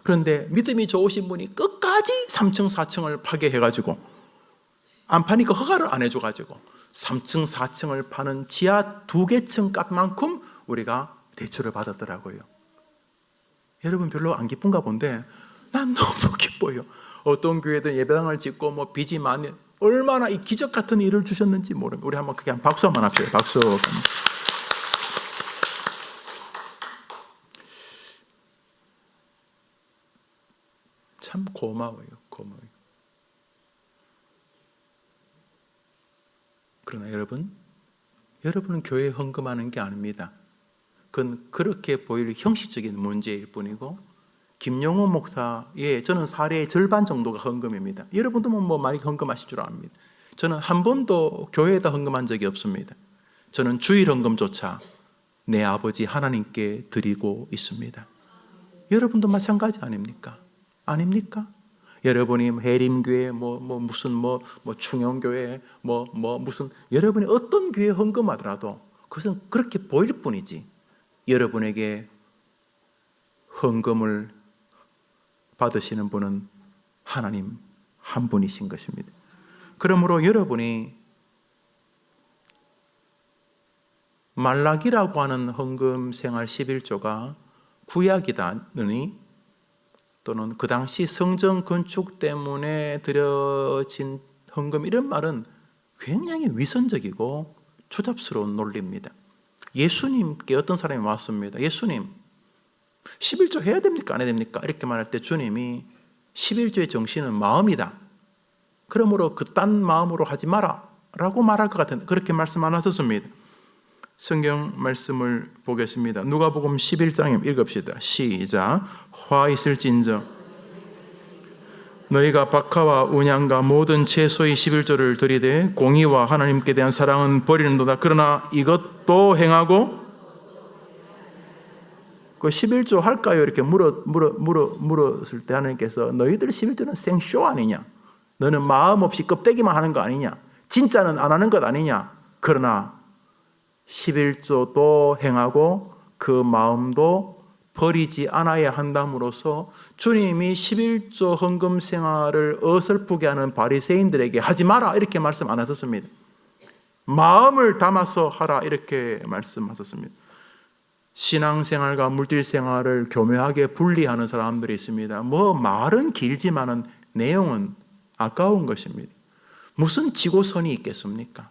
그런데 믿음이 좋으신 분이 끝까지 3층 4층을 파게 해가지고 안 파니까 허가를 안 해줘가지고 3층 4층을 파는 지하 2개 층 값만큼 우리가 대출을 받았더라고요. 여러분 별로 안 기쁜가 본데 난 너무 기뻐요. 어떤 교회든 예배당을 짓고 뭐 빚이 많이 얼마나 이 기적 같은 일을 주셨는지 모릅니다. 우리 한번 크게 박수 한번 합시다. 박수. 참 고마워요. 그러나 여러분은 교회에 헌금하는 게 아닙니다. 그건 그렇게 보일 형식적인 문제일 뿐이고 김용호 목사의 저는 사례의 절반 정도가 헌금입니다. 여러분도 뭐 많이 헌금하실 줄 압니다. 저는 한 번도 교회에다 헌금한 적이 없습니다. 저는 주일 헌금조차 내 아버지 하나님께 드리고 있습니다. 여러분도 마찬가지 아닙니까? 아닙니까? 여러분이 해림교회 무슨 충영교회 무슨 여러분이 어떤 교회 헌금하더라도 그것은 그렇게 보일 뿐이지 여러분에게 헌금을 받으시는 분은 하나님 한 분이신 것입니다. 그러므로 여러분이 말라기라고 하는 헌금 생활 11조가 구약이다느니 또는 그 당시 성전 건축 때문에 드려진 헌금, 이런 말은 굉장히 위선적이고 추잡스러운 논리입니다. 예수님께 어떤 사람이 왔습니다. 예수님, 11조 해야 됩니까? 안 해야 됩니까? 이렇게 말할 때 주님이 11조의 정신은 마음이다. 그러므로 그딴 마음으로 하지 마라 라고 말할 것 같은, 그렇게 말씀 안 하셨습니다. 성경 말씀을 보겠습니다. 누가복음 11장 읽읍시다. 시작. 화 있을진저 너희가 박하와 운양과 모든 채소의 11조를 드리되 공의와 하나님께 대한 사랑은 버리는도다. 그러나 이것도 행하고, 그 11조 할까요? 이렇게 물었을 때 하나님께서 너희들 11조는 생쇼 아니냐? 너는 마음 없이 껍데기만 하는 거 아니냐? 진짜는 안 하는 것 아니냐? 그러나 11조도 행하고 그 마음도 버리지 않아야 한담으로써 주님이 11조 헌금 생활을 어설프게 하는 바리새인들에게 하지 마라 이렇게 말씀 안 하셨습니다. 마음을 담아서 하라 이렇게 말씀하셨습니다. 신앙생활과 물질생활을 교묘하게 분리하는 사람들이 있습니다. 뭐 말은 길지만은 내용은 아까운 것입니다. 무슨 지고선이 있겠습니까?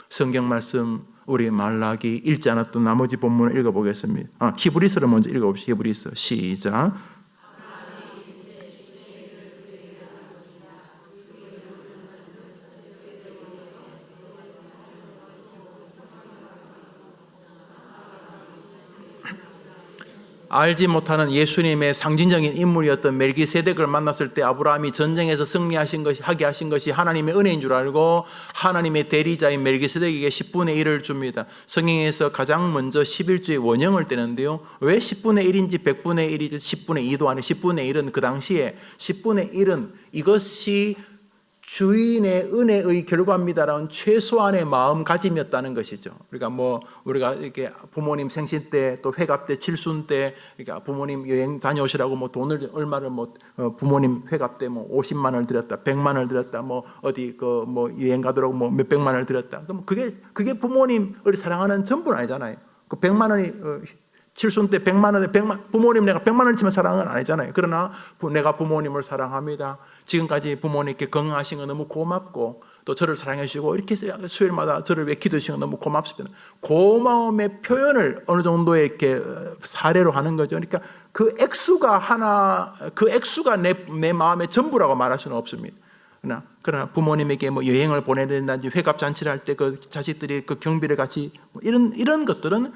성경 말씀 우리 말라기 읽지 않았던 나머지 본문을 읽어보겠습니다. 히브리서를 먼저 읽어봅시다. 히브리서 시작. 알지 못하는 예수님의 상징적인 인물이었던 멜기세덱을 만났을 때 아브라함이 전쟁에서 승리하신 것이, 하게 하신 것이 하나님의 은혜인 줄 알고 하나님의 대리자인 멜기세덱에게 10분의 1을 줍니다. 성경에서 가장 먼저 11조의 원형을 떼는데요. 왜 10분의 1인지 100분의 1이지 10분의 2도 아니고 10분의 1은 그 당시에 10분의 1은 이것이 주인의 은혜의 결과입니다라는 최소한의 마음가짐이었다는 것이죠. 그러니까 뭐 우리가 이렇게 부모님 생신 때 또 회갑 때 칠순 때 그러니까 부모님 여행 다녀오시라고 뭐 돈을 얼마를 뭐 부모님 회갑 때 뭐 50만 원을 드렸다, 100만 원을 드렸다, 뭐 어디 그 뭐 여행 가도록 뭐 몇백만 원을 드렸다. 그럼 그게 부모님을 사랑하는 전부는 아니잖아요. 그 100만 원이 칠순 때 100만 원에 부모님 내가 100만 원을 치면 사랑은 아니잖아요. 그러나 내가 부모님을 사랑합니다. 지금까지 부모님께 건강하신 거 너무 고맙고 또 저를 사랑해 주시고 이렇게 수요일마다 저를 위해 기도해 주시는 거 너무 고맙습니다. 고마움의 표현을 어느 정도 이렇게 사례로 하는 거죠. 그러니까 그 액수가 내 마음의 전부라고 말할 수는 없습니다. 그러나 부모님에게 뭐 여행을 보내야 된다든지 회갑 잔치를 할 때 그 자식들이 그 경비를 같이 뭐 이런 것들은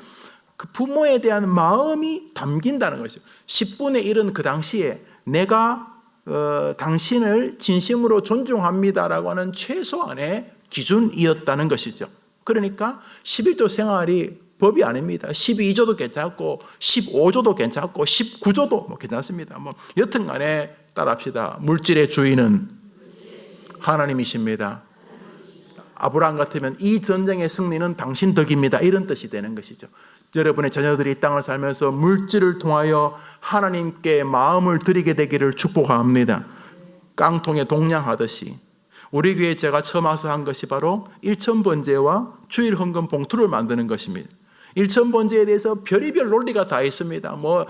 그 부모에 대한 마음이 담긴다는 것이죠. 10분의 1은 그 당시에 내가 당신을 진심으로 존중합니다라고 하는 최소한의 기준이었다는 것이죠. 그러니까 11조 생활이 법이 아닙니다. 12조도 괜찮고 15조도 괜찮고 19조도 뭐 괜찮습니다. 뭐 여튼간에 따라합시다. 물질의 주인은 하나님이십니다. 아브라함 같으면 이 전쟁의 승리는 당신 덕입니다. 이런 뜻이 되는 것이죠. 여러분의 자녀들이 이 땅을 살면서 물질을 통하여 하나님께 마음을 드리게 되기를 축복합니다. 깡통에 동냥하듯이 우리 교회에 제가 처음 와서 한 것이 바로 일천번제와 주일 헌금 봉투를 만드는 것입니다. 일천번제에 대해서 별의별 논리가 다 있습니다. 뭐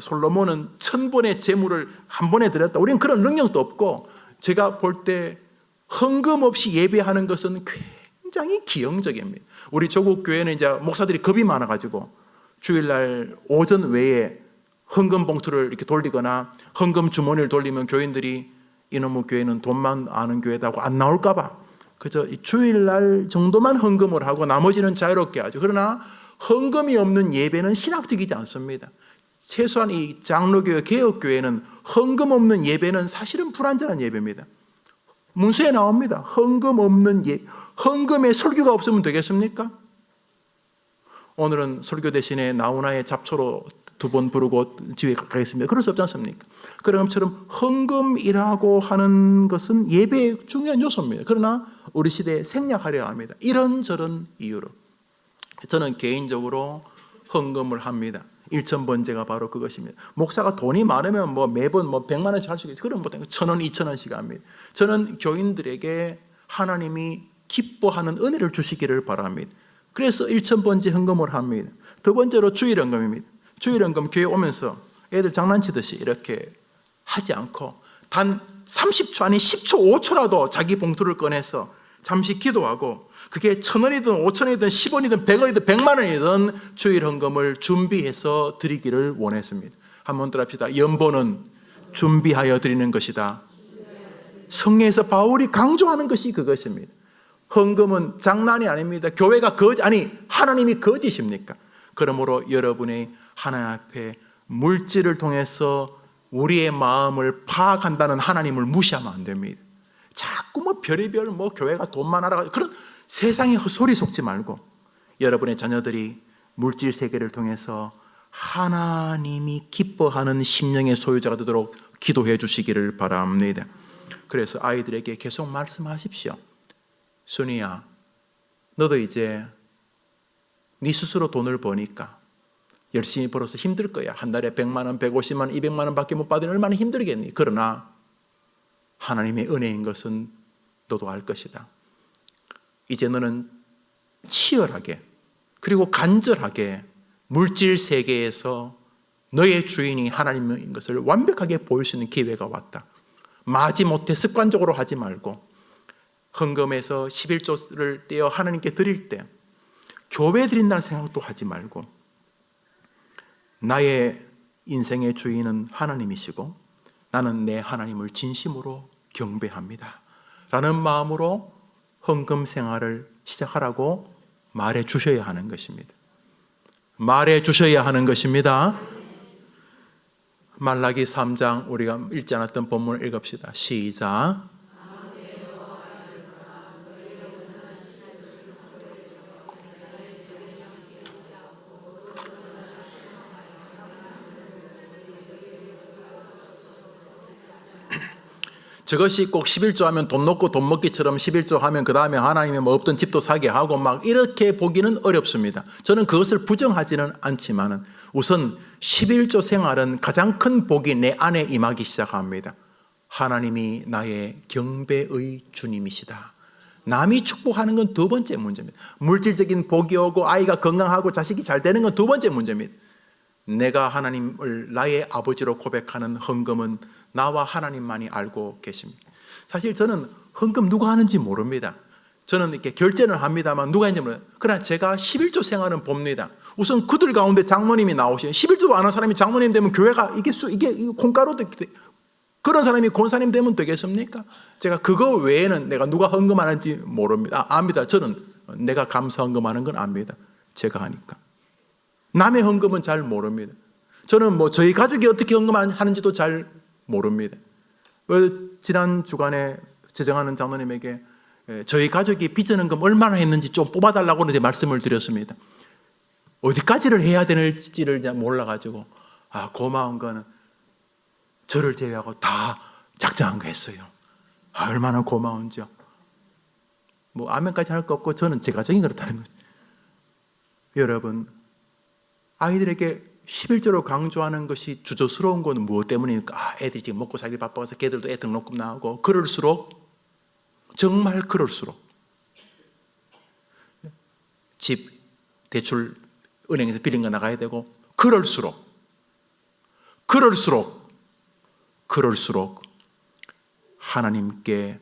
솔로몬은 1000번의 재물을 한 번에 드렸다. 우리는 그런 능력도 없고 제가 볼 때 헌금 없이 예배하는 것은 굉장히 기형적입니다. 우리 조국 교회는 이제 목사들이 겁이 많아가지고 주일날 오전 외에 헌금 봉투를 이렇게 돌리거나 헌금 주머니를 돌리면 교인들이 이놈의 교회는 돈만 아는 교회다고 안 나올까봐 그저 주일날 정도만 헌금을 하고 나머지는 자유롭게 하죠. 그러나 헌금이 없는 예배는 신학적이지 않습니다. 최소한 이 장로교회 개혁교회는 헌금 없는 예배는 사실은 불완전한 예배입니다. 문서에 나옵니다. 헌금 없는 헌금에 설교가 없으면 되겠습니까? 오늘은 설교 대신에 나훈아의 잡초로 2번 부르고 집에 가겠습니다. 그럴 수 없지 않습니까? 그런 것처럼 헌금이라고 하는 것은 예배의 중요한 요소입니다. 그러나 우리 시대에 생략하려 합니다. 이런저런 이유로 저는 개인적으로 헌금을 합니다. 일천번제가 바로 그것입니다. 목사가 돈이 많으면 뭐 매번 뭐 100만 원씩 할 수 있겠죠. 그런 못하고 1,000원, 2,000원씩 합니다. 저는 교인들에게 하나님이 기뻐하는 은혜를 주시기를 바랍니다. 그래서 일천번제 헌금을 합니다. 두 번째로 주일헌금입니다. 주일헌금 교회 오면서 애들 장난치듯이 이렇게 하지 않고 단 30초 아니 10초 5초라도 자기 봉투를 꺼내서 잠시 기도하고 그게 1,000원이든 5,000원이든 10원이든 100원이든 100만 원이든 주일 헌금을 준비해서 드리기를 원했습니다. 한번 더 합시다. 연보는 준비하여 드리는 것이다. 성경에서 바울이 강조하는 것이 그것입니다. 헌금은 장난이 아닙니다. 교회가 하나님이 거짓입니까? 그러므로 여러분의 하나님 앞에 물질을 통해서 우리의 마음을 파악한다는 하나님을 무시하면 안 됩니다. 자꾸 뭐 별의별 뭐 교회가 돈만 알아가지고 그런 세상에 헛소리 속지 말고 여러분의 자녀들이 물질 세계를 통해서 하나님이 기뻐하는 심령의 소유자가 되도록 기도해 주시기를 바랍니다. 그래서 아이들에게 계속 말씀하십시오. 순이야, 너도 이제 네 스스로 돈을 버니까 열심히 벌어서 힘들 거야. 한 달에 100만 원, 150만 원, 200만 원 밖에 못 받으면 얼마나 힘들겠니? 그러나 하나님의 은혜인 것은 너도 알 것이다. 이제 너는 치열하게 그리고 간절하게 물질 세계에서 너의 주인이 하나님인 것을 완벽하게 보일 수 있는 기회가 왔다. 마지못해 습관적으로 하지 말고 헌금에서 11조를 떼어 하나님께 드릴 때 교회 드린다는 생각도 하지 말고 나의 인생의 주인은 하나님이시고 나는 내 하나님을 진심으로 경배합니다 라는 마음으로 헌금 생활을 시작하라고 말해 주셔야 하는 것입니다. 말해 주셔야 하는 것입니다. 말라기 3장 우리가 읽지 않았던 본문을 읽읍시다. 시작. 저것이 꼭 11조 하면 돈 놓고 돈 먹기처럼 11조 하면 그 다음에 하나님이 뭐 없던 집도 사게 하고 막 이렇게 보기는 어렵습니다. 저는 그것을 부정하지는 않지만 우선 11조 생활은 가장 큰 복이 내 안에 임하기 시작합니다. 하나님이 나의 경배의 주님이시다. 남이 축복하는 건 두 번째 문제입니다. 물질적인 복이 오고 아이가 건강하고 자식이 잘 되는 건 두 번째 문제입니다. 내가 하나님을 나의 아버지로 고백하는 헌금은 나와 하나님만이 알고 계십니다. 사실 저는 헌금 누가 하는지 모릅니다. 저는 이렇게 결제는 합니다만 누가 했는지 몰라요. 그러나 제가 11조 생활은 봅니다. 우선 그들 가운데 장모님이 나오시요 11조도 안 한 사람이 장모님 되면 교회가 이게 콩가루도 그런 사람이 권사님 되면 되겠습니까? 제가 그거 외에는 내가 누가 헌금하는지 모릅니다. 압니다. 저는 내가 감사 헌금하는 건 압니다. 제가 하니까. 남의 헌금은 잘 모릅니다. 저는 뭐 저희 가족이 어떻게 헌금하는지도 잘 모릅니다. 지난 주간에 제정하는 장로님에게 저희 가족이 빚은금 얼마나 했는지 좀 뽑아달라고 말씀을 드렸습니다. 어디까지를 해야 되는지를 몰라가지고 고마운 거는 저를 제외하고 다 작정한 거 했어요. 얼마나 고마운지요. 뭐 아멘까지 할 거 없고 저는 제 가정이 그렇다는 거죠. 여러분, 아이들에게 11조로 강조하는 것이 주저스러운 건 무엇 때문입니까? 애들이 지금 먹고 살기 바빠서 걔들도 애 등록금 나오고 그럴수록 정말 그럴수록 집 대출 은행에서 빌린 거 나가야 되고 그럴수록 하나님께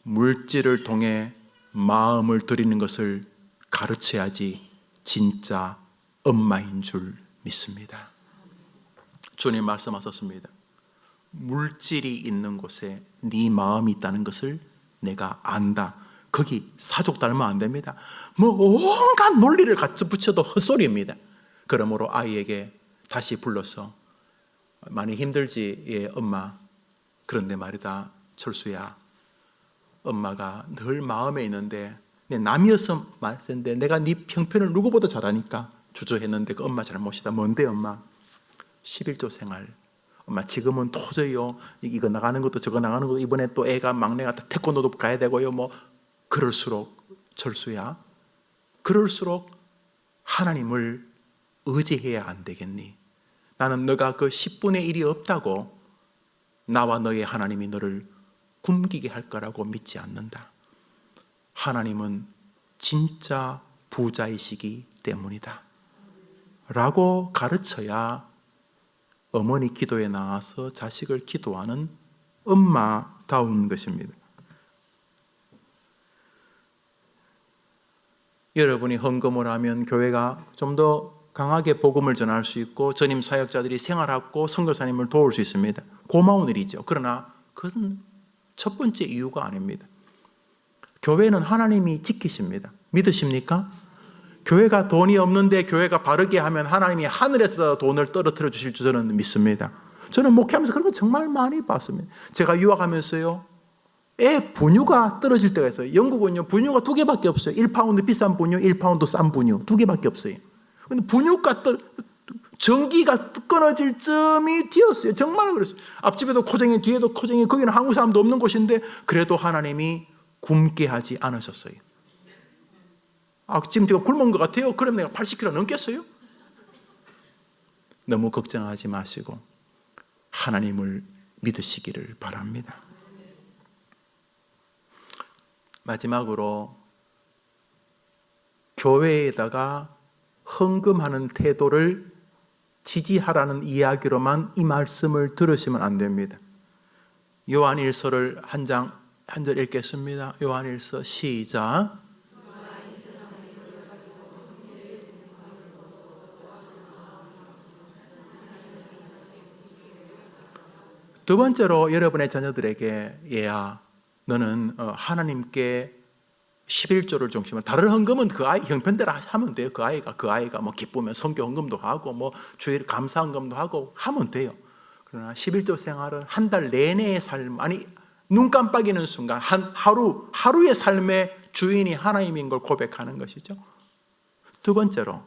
물질을 통해 마음을 드리는 것을 가르쳐야지 진짜 엄마인 줄 믿습니다. 주님 말씀하셨습니다. 물질이 있는 곳에 네 마음이 있다는 것을 내가 안다. 거기 사족 닮으면 안 됩니다. 뭐 온갖 논리를 갖다 붙여도 헛소리입니다. 그러므로 아이에게 다시 불러서 많이 힘들지? 예, 엄마. 그런데 말이다, 철수야. 엄마가 늘 마음에 있는데 남이었으면 말텐데 내가 네 형편을 누구보다 잘하니까 주저했는데 그 엄마 잘못이다. 뭔데 엄마? 11조 생활. 엄마 지금은 도저히요 이거 나가는 것도 저거 나가는 것도 이번에 또 애가 막내가 태권도도 가야 되고요 뭐 그럴수록 철수야 그럴수록 하나님을 의지해야 안 되겠니? 나는 너가 그 10분의 1이 없다고 나와 너의 하나님이 너를 굶기게 할 거라고 믿지 않는다. 하나님은 진짜 부자이시기 때문이다 라고 가르쳐야 어머니 기도에 나와서 자식을 기도하는 엄마다운 것입니다. 여러분이 헌금을 하면 교회가 좀 더 강하게 복음을 전할 수 있고 전임 사역자들이 생활하고 선교사님을 도울 수 있습니다. 고마운 일이죠. 그러나 그것은 첫 번째 이유가 아닙니다. 교회는 하나님이 지키십니다. 믿으십니까? 교회가 돈이 없는데 교회가 바르게 하면 하나님이 하늘에서 돈을 떨어뜨려 주실 줄 저는 믿습니다. 저는 목회하면서 그런 거 정말 많이 봤습니다. 제가 유학하면서요, 애 분유가 떨어질 때가 있어요. 영국은요, 분유가 2개밖에 없어요. 1파운드 비싼 분유, 1파운드 싼 분유 2개밖에 없어요. 근데 분유가 전기가 끊어질 쯤이 되었어요. 정말 그랬어요. 앞집에도 코쟁이, 뒤에도 코쟁이, 거기는 한국 사람도 없는 곳인데 그래도 하나님이 굶게 하지 않으셨어요. 지금 제가 굶은 것 같아요. 그럼 내가 80kg 넘겠어요? 너무 걱정하지 마시고 하나님을 믿으시기를 바랍니다. 마지막으로 교회에다가 헌금하는 태도를 지지하라는 이야기로만 이 말씀을 들으시면 안 됩니다. 요한일서를 한 절 읽겠습니다. 요한일서 시작. 두 번째로 여러분의 자녀들에게 얘야, 너는 하나님께 11조를 중심으로, 다른 헌금은 그 아이 형편대로 하면 돼요. 그 아이가 뭐 기쁘면 선교 헌금도 하고 뭐 주일 감사 헌금도 하고 하면 돼요. 그러나 11조 생활은 한 달 내내의 삶, 아니 눈 깜빡이는 순간 하루의 삶의 주인이 하나님인 걸 고백하는 것이죠. 두 번째로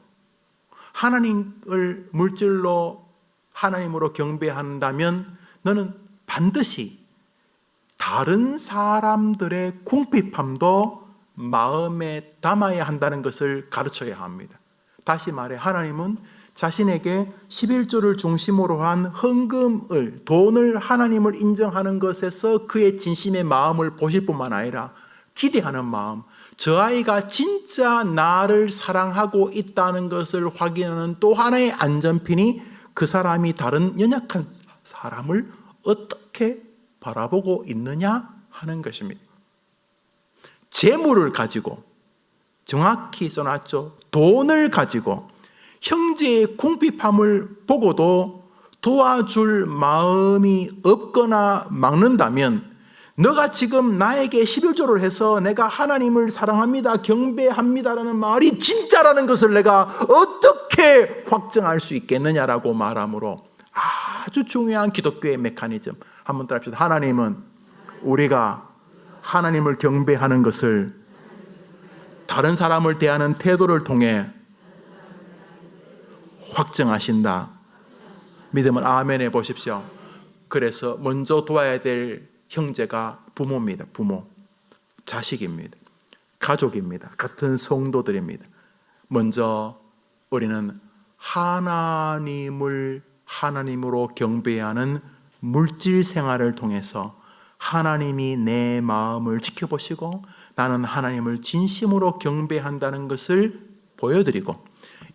하나님을 물질로 하나님으로 경배한다면 너는 반드시 다른 사람들의 궁핍함도 마음에 담아야 한다는 것을 가르쳐야 합니다. 다시 말해 하나님은 자신에게 11조를 중심으로 한 헌금을, 돈을 하나님을 인정하는 것에서 그의 진심의 마음을 보실 뿐만 아니라 기대하는 마음, 저 아이가 진짜 나를 사랑하고 있다는 것을 확인하는 또 하나의 안전핀이 그 사람이 다른 연약한 사람을 어떻게 바라보고 있느냐 하는 것입니다. 재물을 가지고, 정확히 써놨죠. 돈을 가지고 형제의 궁핍함을 보고도 도와줄 마음이 없거나 막는다면, 너가 지금 나에게 11조를 해서 내가 하나님을 사랑합니다, 경배합니다라는 말이 진짜라는 것을 내가 어떻게 확정할 수 있겠느냐라고 말하므로 아주 중요한 기독교의 메커니즘, 한번 따라합시다. 하나님은 우리가 하나님을 경배하는 것을 다른 사람을 대하는 태도를 통해 확정하신다. 믿으면 아멘 해보십시오. 그래서 먼저 도와야 될 형제가 부모입니다. 부모, 자식입니다. 가족입니다. 같은 성도들입니다. 먼저 우리는 하나님을 하나님으로 경배하는 물질 생활을 통해서 하나님이 내 마음을 지켜보시고 나는 하나님을 진심으로 경배한다는 것을 보여드리고,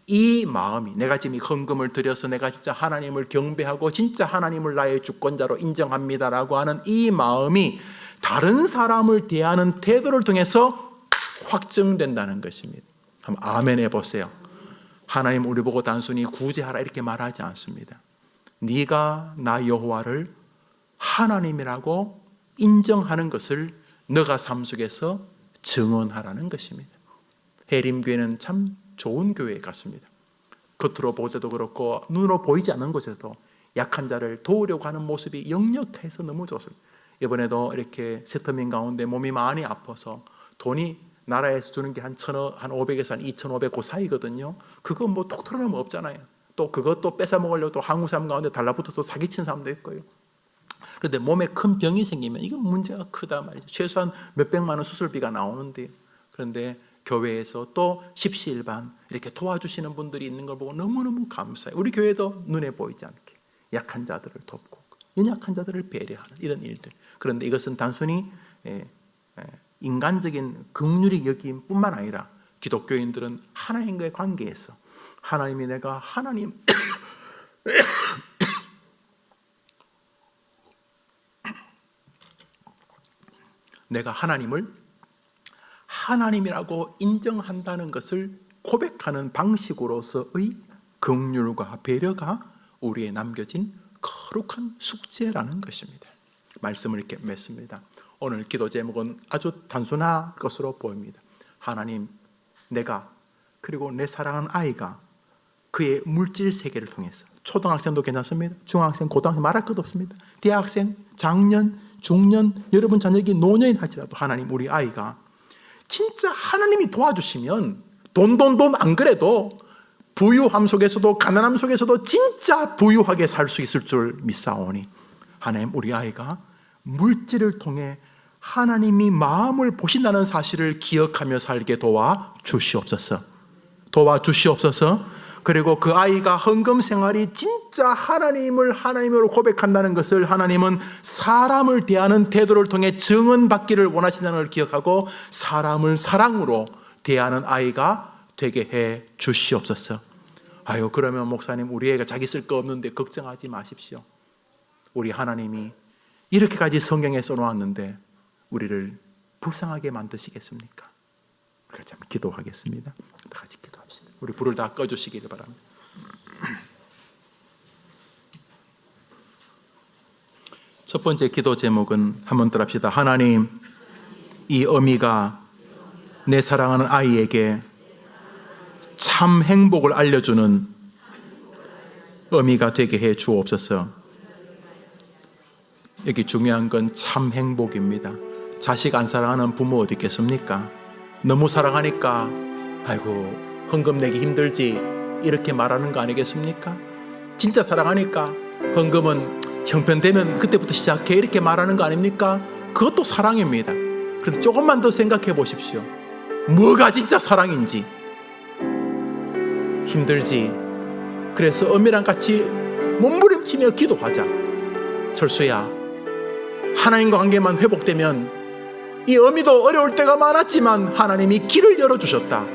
이 마음이, 내가 지금 이 헌금을 드려서 내가 진짜 하나님을 경배하고 진짜 하나님을 나의 주권자로 인정합니다라고 하는 이 마음이 다른 사람을 대하는 태도를 통해서 확정된다는 것입니다. 한번 아멘 해보세요. 하나님 우리 보고 단순히 구제하라 이렇게 말하지 않습니다. 네가 나 여호와를 하나님이라고 인정하는 것을 너가 삶 속에서 증언하라는 것입니다. 해림교회는 참 좋은 교회 같습니다. 겉으로 보자도 그렇고 눈으로 보이지 않는 곳에서도 약한 자를 도우려고 하는 모습이 역력해서 너무 좋습니다. 이번에도 이렇게 세터민 가운데 몸이 많이 아파서 돈이 나라에서 주는 게 한 500에서 한 2,500 그 사이거든요. 그거 뭐 톡 털어놓으면 없잖아요. 또 그것도 뺏어 먹으려고 또 한국 사람 가운데 달라붙어서 사기친 사람도 있고요. 그런데 몸에 큰 병이 생기면 이건 문제가 크다 말이죠. 최소한 몇백만 원 수술비가 나오는데, 그런데 교회에서 또 십시일반 이렇게 도와주시는 분들이 있는 걸 보고 너무너무 감사해요. 우리 교회도 눈에 보이지 않게 약한 자들을 돕고 연약한 자들을 배려하는 이런 일들. 그런데 이것은 단순히 인간적인 긍휼히 여김뿐만 아니라 기독교인들은 하나님과의 관계에서 하나님이 내가 하나님 내가 하나님을 하나님이라고 인정한다는 것을 고백하는 방식으로서의 긍휼과 배려가 우리에 남겨진 거룩한 숙제라는 것입니다. 말씀을 이렇게 맺습니다. 오늘 기도 제목은 아주 단순한 것으로 보입니다. 하나님, 내가 그리고 내 사랑하는 아이가 그의 물질 세계를 통해서, 초등학생도 괜찮습니다. 중학생, 고등학생 말할 것도 없습니다. 대학생, 장년, 중년, 여러분 자녀에게 노년이 할지라도 하나님, 우리 아이가 진짜 하나님이 도와주시면 돈 안 그래도 부유함 속에서도 가난함 속에서도 진짜 부유하게 살 수 있을 줄 믿사오니 하나님, 우리 아이가 물질을 통해 하나님이 마음을 보신다는 사실을 기억하며 살게 도와주시옵소서. 그리고 그 아이가 헌금 생활이 진짜 하나님을 하나님으로 고백한다는 것을 하나님은 사람을 대하는 태도를 통해 증언받기를 원하신다는 걸 기억하고 사람을 사랑으로 대하는 아이가 되게 해 주시옵소서. 아유, 그러면 목사님, 우리 애가 자기 쓸 거 없는데 걱정하지 마십시오. 우리 하나님이 이렇게까지 성경에 써놓았는데 우리를 불쌍하게 만드시겠습니까? 그렇지 않으면 기도하겠습니다. 다 같이 기도합시다. 우리 불을 다 꺼주시기를 바랍니다. 첫 번째 기도 제목은 한번 더 합시다. 하나님, 이 어미가 내 사랑하는 아이에게 참 행복을 알려주는 어미가 되게 해 주옵소서. 여기 중요한 건 참 행복입니다. 자식 안 사랑하는 부모 어디 있겠습니까? 너무 사랑하니까 아이고 헌금 내기 힘들지 이렇게 말하는 거 아니겠습니까? 진짜 사랑하니까 헌금은 형편되면 그때부터 시작해 이렇게 말하는 거 아닙니까? 그것도 사랑입니다. 그런데 조금만 더 생각해 보십시오. 뭐가 진짜 사랑인지. 힘들지. 그래서 어미랑 같이 몸부림치며 기도하자. 철수야, 하나님과 관계만 회복되면 이 어미도 어려울 때가 많았지만 하나님이 길을 열어주셨다.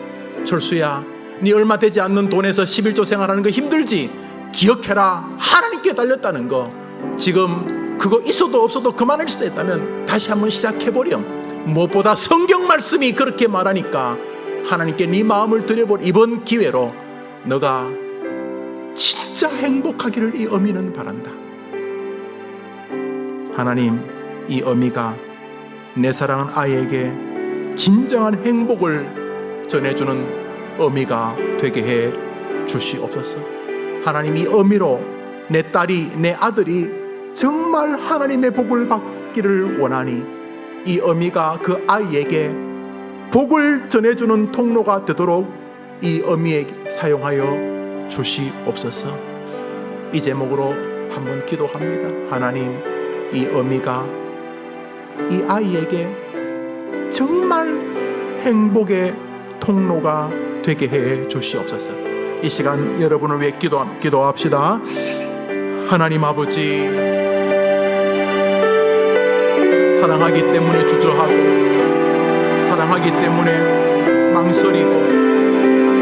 철수야, 네 얼마 되지 않는 돈에서 11조 생활하는 거 힘들지? 기억해라. 하나님께 달렸다는 거. 지금 그거 있어도 없어도 그만할 수도 있다면 다시 한번 시작해보렴. 무엇보다 성경 말씀이 그렇게 말하니까 하나님께 네 마음을 드려볼 이번 기회로 너가 진짜 행복하기를 이 어미는 바란다. 하나님, 이 어미가 내 사랑하는 아이에게 진정한 행복을 전해주는 어미가 되게 해 주시옵소서. 하나님, 이 어미로 내 딸이, 내 아들이 정말 하나님의 복을 받기를 원하니 이 어미가 그 아이에게 복을 전해주는 통로가 되도록 이 어미에게 사용하여 주시옵소서. 이 제목으로 한번 기도합니다. 하나님, 이 어미가 이 아이에게 정말 행복의 통로가 되게 해 주시옵소서. 이 시간 여러분을 위해 기도합시다. 하나님 아버지, 사랑하기 때문에 주저하고, 사랑하기 때문에 망설이고,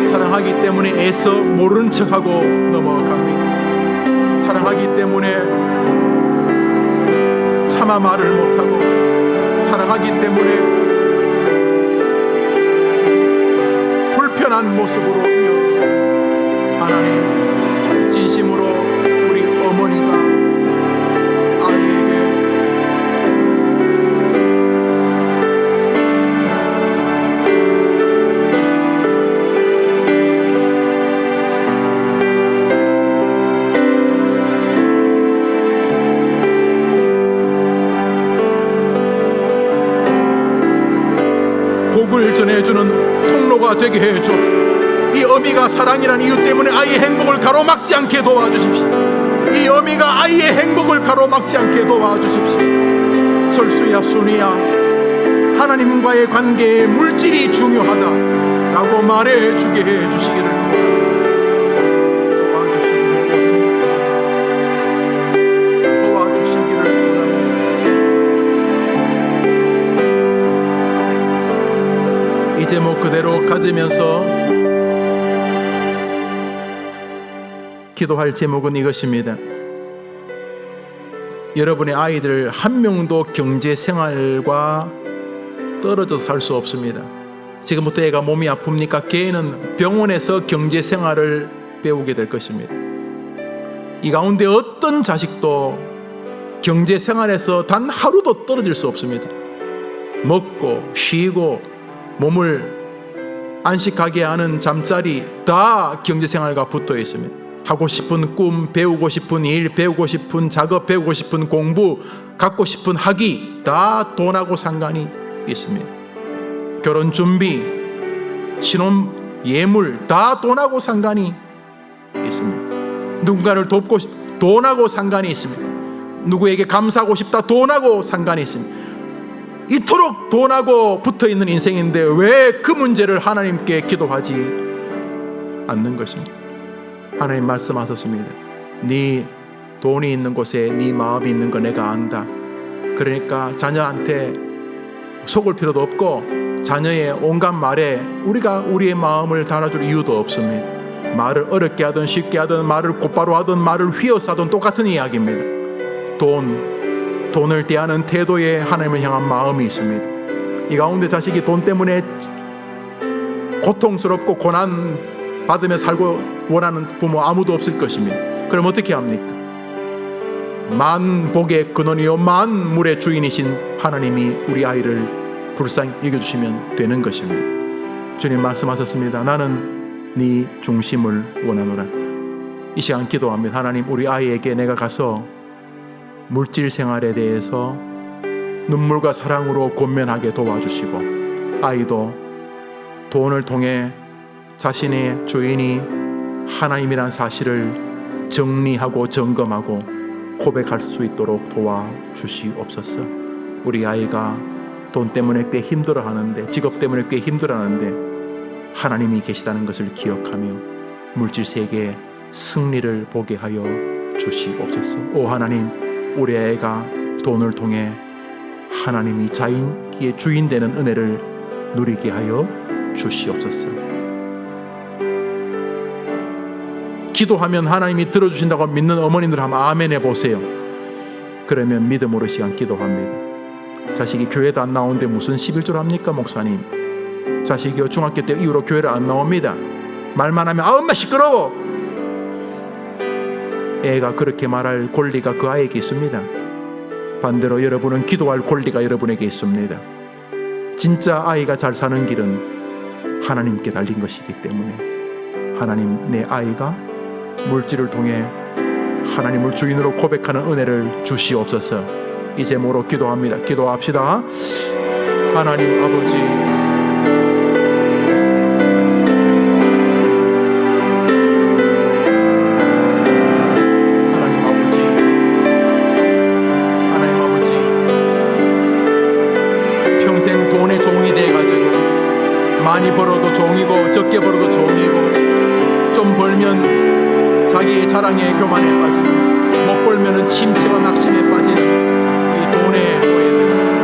사랑하기 때문에 애써 모른 척하고 넘어갑니다. 사랑하기 때문에 차마 말을 못하고, 사랑하기 때문에 불편한 모습으로 이어 하나님, 진심으로 우리 어머니가 아이에게 복을 전해주는 통로가 되게 해 주옵소서. 이 어미가 사랑이라는 이유 때문에 아이의 행복을 가로막지 않게 도와주십시오. 이 어미가 아이의 행복을 가로막지 않게 도와주십시오. 철수야, 순이야, 하나님과의 관계에 물질이 중요하다. 라고 말해주게 해주시기를 도와주시기를 원합니다. 이 제목 그대로 가지면서 기도할 제목은 이것입니다. 여러분의 아이들 한 명도 경제생활과 떨어져서 살 수 없습니다. 지금부터 애가 몸이 아픕니까? 걔는 병원에서 경제생활을 배우게 될 것입니다. 이 가운데 어떤 자식도 경제생활에서 단 하루도 떨어질 수 없습니다. 먹고 쉬고 몸을 안식하게 하는 잠자리 다 경제생활과 붙어 있습니다. 하고 싶은 꿈, 배우고 싶은 일, 배우고 싶은 작업, 배우고 싶은 공부, 갖고 싶은 학위 다 돈하고 상관이 있습니다. 결혼 준비, 신혼 예물 다 돈하고 상관이 있습니다. 누군가를 돕고 돈하고 상관이 있습니다. 누구에게 감사하고 싶다 돈하고 상관이 있습니다. 이토록 돈하고 붙어있는 인생인데 왜 그 문제를 하나님께 기도하지 않는 것입니다. 하나님 말씀하셨습니다. 네 돈이 있는 곳에 네 마음이 있는 거 내가 안다. 그러니까 자녀한테 속을 필요도 없고 자녀의 온갖 말에 우리가 우리의 마음을 달아줄 이유도 없습니다. 말을 어렵게 하든 쉽게 하든 말을 곧바로 하든 말을 휘어서 하든 똑같은 이야기입니다. 돈을 대하는 태도에 하나님을 향한 마음이 있습니다. 이 가운데 자식이 돈 때문에 고통스럽고 고난 받으며 살고 원하는 부모 아무도 없을 것입니다. 그럼 어떻게 합니까? 만복의 근원이요 만물의 주인이신 하나님이 우리 아이를 불쌍히 여겨주시면 되는 것입니다. 주님 말씀하셨습니다. 나는 네 중심을 원하노라. 이 시간 기도합니다. 하나님, 우리 아이에게 내가 가서 물질 생활에 대해서 눈물과 사랑으로 권면하게 도와주시고 아이도 돈을 통해 자신의 주인이 하나님이란 사실을 정리하고 점검하고 고백할 수 있도록 도와주시옵소서. 우리 아이가 돈 때문에 꽤 힘들어하는데, 직업 때문에 꽤 힘들어하는데 하나님이 계시다는 것을 기억하며 물질 세계의 승리를 보게 하여 주시옵소서. 오 하나님, 우리 아이가 돈을 통해 하나님이 자기의 주인 되는 은혜를 누리게 하여 주시옵소서. 기도하면 하나님이 들어주신다고 믿는 어머님들 한번 아멘 해보세요. 그러면 믿음으로 시간 기도합니다. 자식이 교회도 안 나오는데 무슨 11조를 합니까 목사님? 자식이 중학교 때 이후로 교회를 안 나옵니다. 말만 하면 엄마 시끄러워. 애가 그렇게 말할 권리가 그 아이에게 있습니다. 반대로 여러분은 기도할 권리가 여러분에게 있습니다. 진짜 아이가 잘 사는 길은 하나님께 달린 것이기 때문에 하나님, 내 아이가 물질을 통해 하나님을 주인으로 고백하는 은혜를 주시옵소서. 이 제목으로 기도합니다. 기도합시다. 하나님 아버지, 평생 돈의 종이 돼가지고 많이 벌어도 종이고 적게 벌어도 종이고, 좀 벌면 자기의 자랑에 교만에 빠지고, 못 벌면은 침체와 낙심에 빠지는 이 돈의 노예들입니다.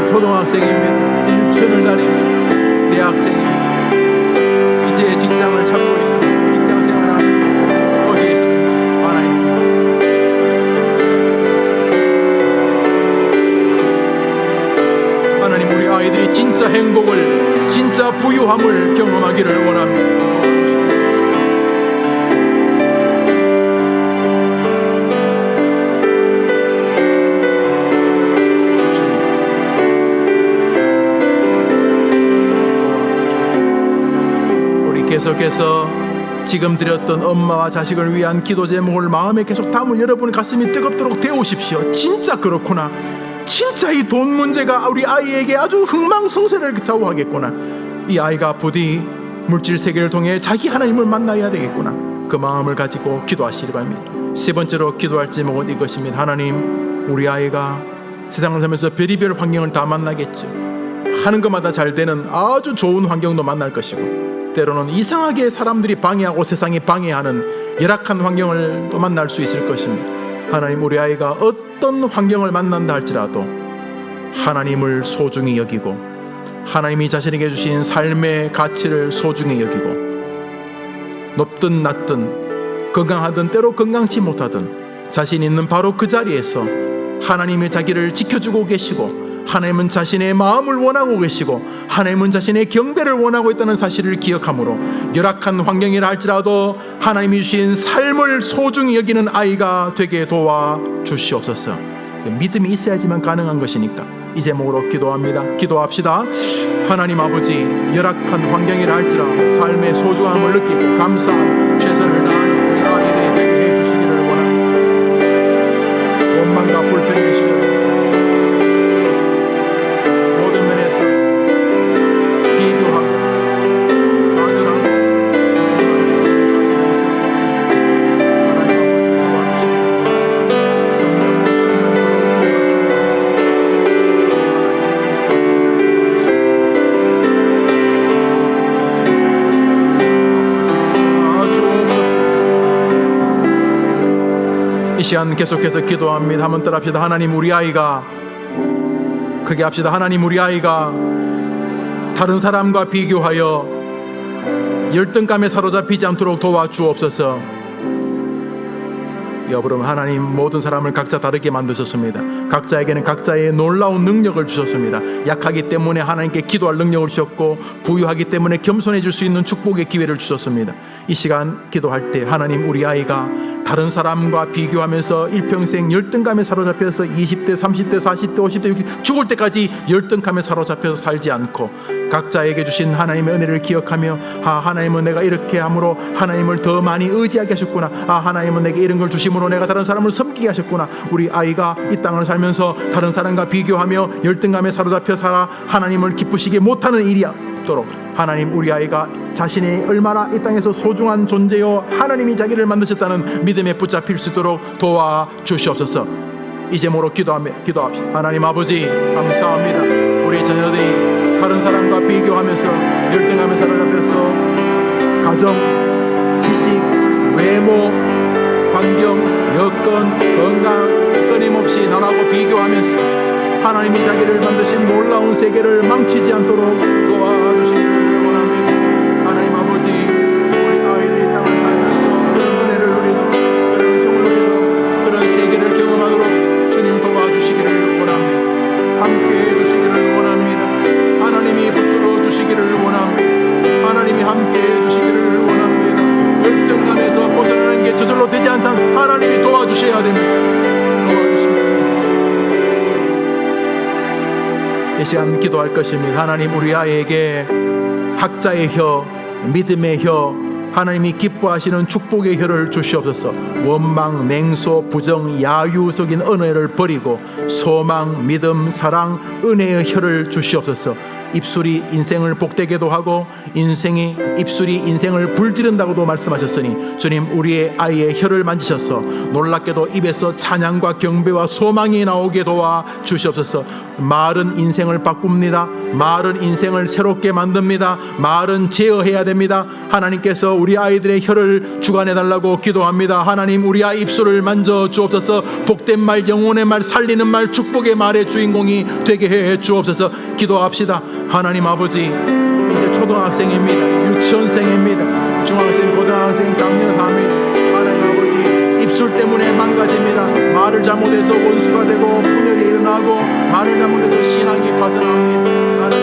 초등학생입니다. 이제 유치원을 다닙니다. 대학생입니다. 이제 직장을 찾고 있습니다. 직장 생활하고 어디에서든지 하나님 아이들이 진짜 행복을, 진짜 부유함을 경험하기를 원합니다. 계속해서 지금 드렸던 엄마와 자식을 위한 기도 제목을 마음에 계속 담을 여러분 가슴이 뜨겁도록 데우십시오. 진짜 그렇구나. 진짜 이 돈 문제가 우리 아이에게 아주 흥망성쇠를 좌우하겠구나. 이 아이가 부디 물질 세계를 통해 자기 하나님을 만나야 되겠구나. 그 마음을 가지고 기도하시기 바랍니다. 세 번째로 기도할 제목은 이것입니다. 하나님, 우리 아이가 세상을 살면서 별의별 환경을 다 만나겠죠. 하는 것마다 잘 되는 아주 좋은 환경도 만날 것이고, 때로는 이상하게 사람들이 방해하고 세상이 방해하는 열악한 환경을 또 만날 수 있을 것입니다. 하나님, 우리 아이가 어떤 환경을 만난다 할지라도 하나님을 소중히 여기고 하나님이 자신에게 주신 삶의 가치를 소중히 여기고, 높든 낮든 건강하든 때로 건강치 못하든 자신 있는 바로 그 자리에서 하나님이 자기를 지켜주고 계시고, 하나님은 자신의 마음을 원하고 계시고, 하나님은 자신의 경배를 원하고 있다는 사실을 기억하므로 열악한 환경이라 할지라도 하나님이 주신 삶을 소중히 여기는 아이가 되게 도와주시옵소서. 믿음이 있어야지만 가능한 것이니까 이 제목으로 기도합니다. 기도합시다. 하나님 아버지, 열악한 환경이라 할지라도 삶의 소중함을 느끼고 감사한 최선을 다하는 우리 아이들이 되게 해주시기를 원합니다. 원망과 불평의 시절 이 시간 계속해서 기도합니다. 한번 따라합시다. 하나님, 우리 아이가, 크게 합시다. 하나님, 우리 아이가 다른 사람과 비교하여 열등감에 사로잡히지 않도록 도와주옵소서. 여러분, 하나님 모든 사람을 각자 다르게 만드셨습니다. 각자에게는 각자의 놀라운 능력을 주셨습니다. 약하기 때문에 하나님께 기도할 능력을 주셨고, 부유하기 때문에 겸손해질 수 있는 축복의 기회를 주셨습니다. 이 시간 기도할 때 하나님, 우리 아이가 다른 사람과 비교하면서 일평생 열등감에 사로잡혀서 20대, 30대, 40대, 50대, 60대 죽을 때까지 열등감에 사로잡혀서 살지 않고 각자에게 주신 하나님의 은혜를 기억하며, 하나님은 내가 이렇게 함으로 하나님을 더 많이 의지하게 하셨구나. 하나님은 내게 이런 걸 주심으로 내가 다른 사람을 섬기게 하셨구나. 우리 아이가 이 땅을 살면서 다른 사람과 비교하며 열등감에 사로잡혀 살아 하나님을 기쁘시게 못하는 일이 없도록, 하나님, 우리 아이가 자신이 얼마나 이 땅에서 소중한 존재요 하나님이 자기를 만드셨다는 믿음에 붙잡힐 수 있도록 도와주시옵소서. 이 제목으로 기도합시다. 하나님 아버지, 감사합니다. 우리 자녀들이 다른 사람과 비교하면서 열등감에 사로잡혀서 가정, 지식, 외모, 환경, 여건, 건강 끊임없이 나라고 비교하면서 하나님이 자기를 만드신 놀라운 세계를 망치지 않도록 도와주시기를 원합니다. 하나님 아버지, 우리 아이들이 땅을 살면서 그런 은혜를 누리고 그런 은총을 누리고 그런 세계를 경험하도록 주님 도와주시기를 원합니다. 함께해 주시기를 원합니다. 하나님이 붙들어 주시기를 원합니다. 하나님이 함께해 주시기를 원합니다. 열등감에서 벗어나는 게 저절로 되지 않다면 하나님이 도와주셔야 됩니다. 이 시간 기도할 것입니다. 하나님, 우리 아이에게 학자의 혀, 믿음의 혀, 하나님이 기뻐하시는 축복의 혀를 주시옵소서. 원망, 냉소, 부정, 야유 속인 언어를 버리고 소망, 믿음, 사랑, 은혜의 혀를 주시옵소서. 입술이 인생을 복되게도 하고 입술이 인생을 불지른다고도 말씀하셨으니 주님, 우리의 아이의 혀를 만지셔서 놀랍게도 입에서 찬양과 경배와 소망이 나오게 도와 주시옵소서. 말은 인생을 바꿉니다. 말은 인생을 새롭게 만듭니다. 말은 제어해야 됩니다. 하나님께서 우리 아이들의 혀를 주관해달라고 기도합니다. 하나님, 우리 아이 입술을 만져 주옵소서. 복된 말, 영혼의 말, 살리는 말, 축복의 말의 주인공이 되게 해 주옵소서. 기도합시다. 하나님 아버지, 이제 초등학생입니다. 유치원생입니다. 중학생, 고등학생, 장녀사입니다. 하나님 아버지, 입술 때문에 망가집니다. 말을 잘못해서 원수가 되고 분열이 일어나고 말을 잘못해서 신앙이 파산합니다.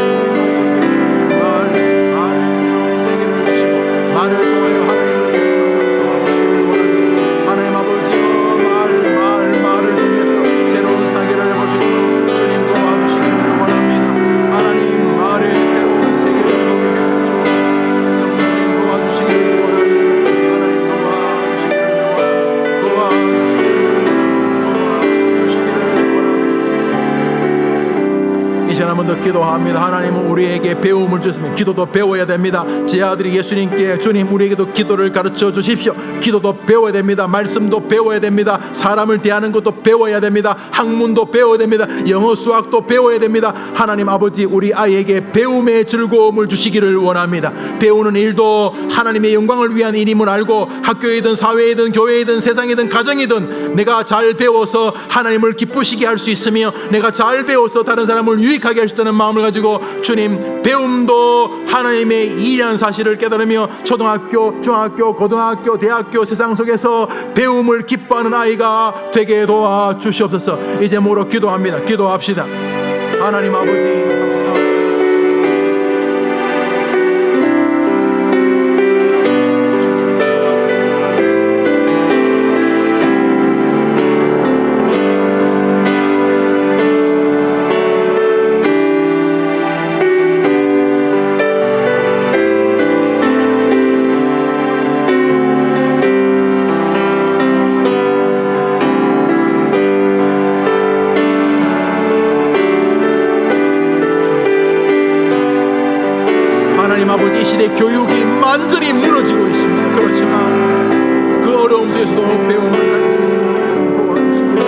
이 시간 한 번 더 기도합니다. 하나님은 우리에게 배움을 주시면 기도도 배워야 됩니다. 제 아들이 예수님께 주님 우리에게도 기도를 가르쳐 주십시오. 기도도 배워야 됩니다. 말씀도 배워야 됩니다. 사람을 대하는 것도 배워야 됩니다. 학문도 배워야 됩니다. 영어 수학도 배워야 됩니다. 하나님 아버지 우리 아이에게 배움의 즐거움을 주시기를 원합니다. 배우는 일도 하나님의 영광을 위한 일임을 알고 학교이든 사회이든 교회이든 세상이든 가정이든 내가 잘 배워서 하나님을 기쁘시게 할 수 있으며 내가 잘 배워서 다른 사람을 유익하게 할 수 있다는 마음을 가지고 주님 배움도 하나님의 일이라는 사실을 깨달으며 초등학교, 중학교, 고등학교, 대학교 세상 속에서 배움을 기뻐하는 아이가 되게 도와주시옵소서. 이제 모로 기도합니다. 기도합시다. 하나님 아버지 감사합니다. 아버지 이 시대 교육이 완전히 무너지고 있습니다. 그렇지만 그 어려움 속에서도 배움을 가질 수 있으니 좀 도와주시기를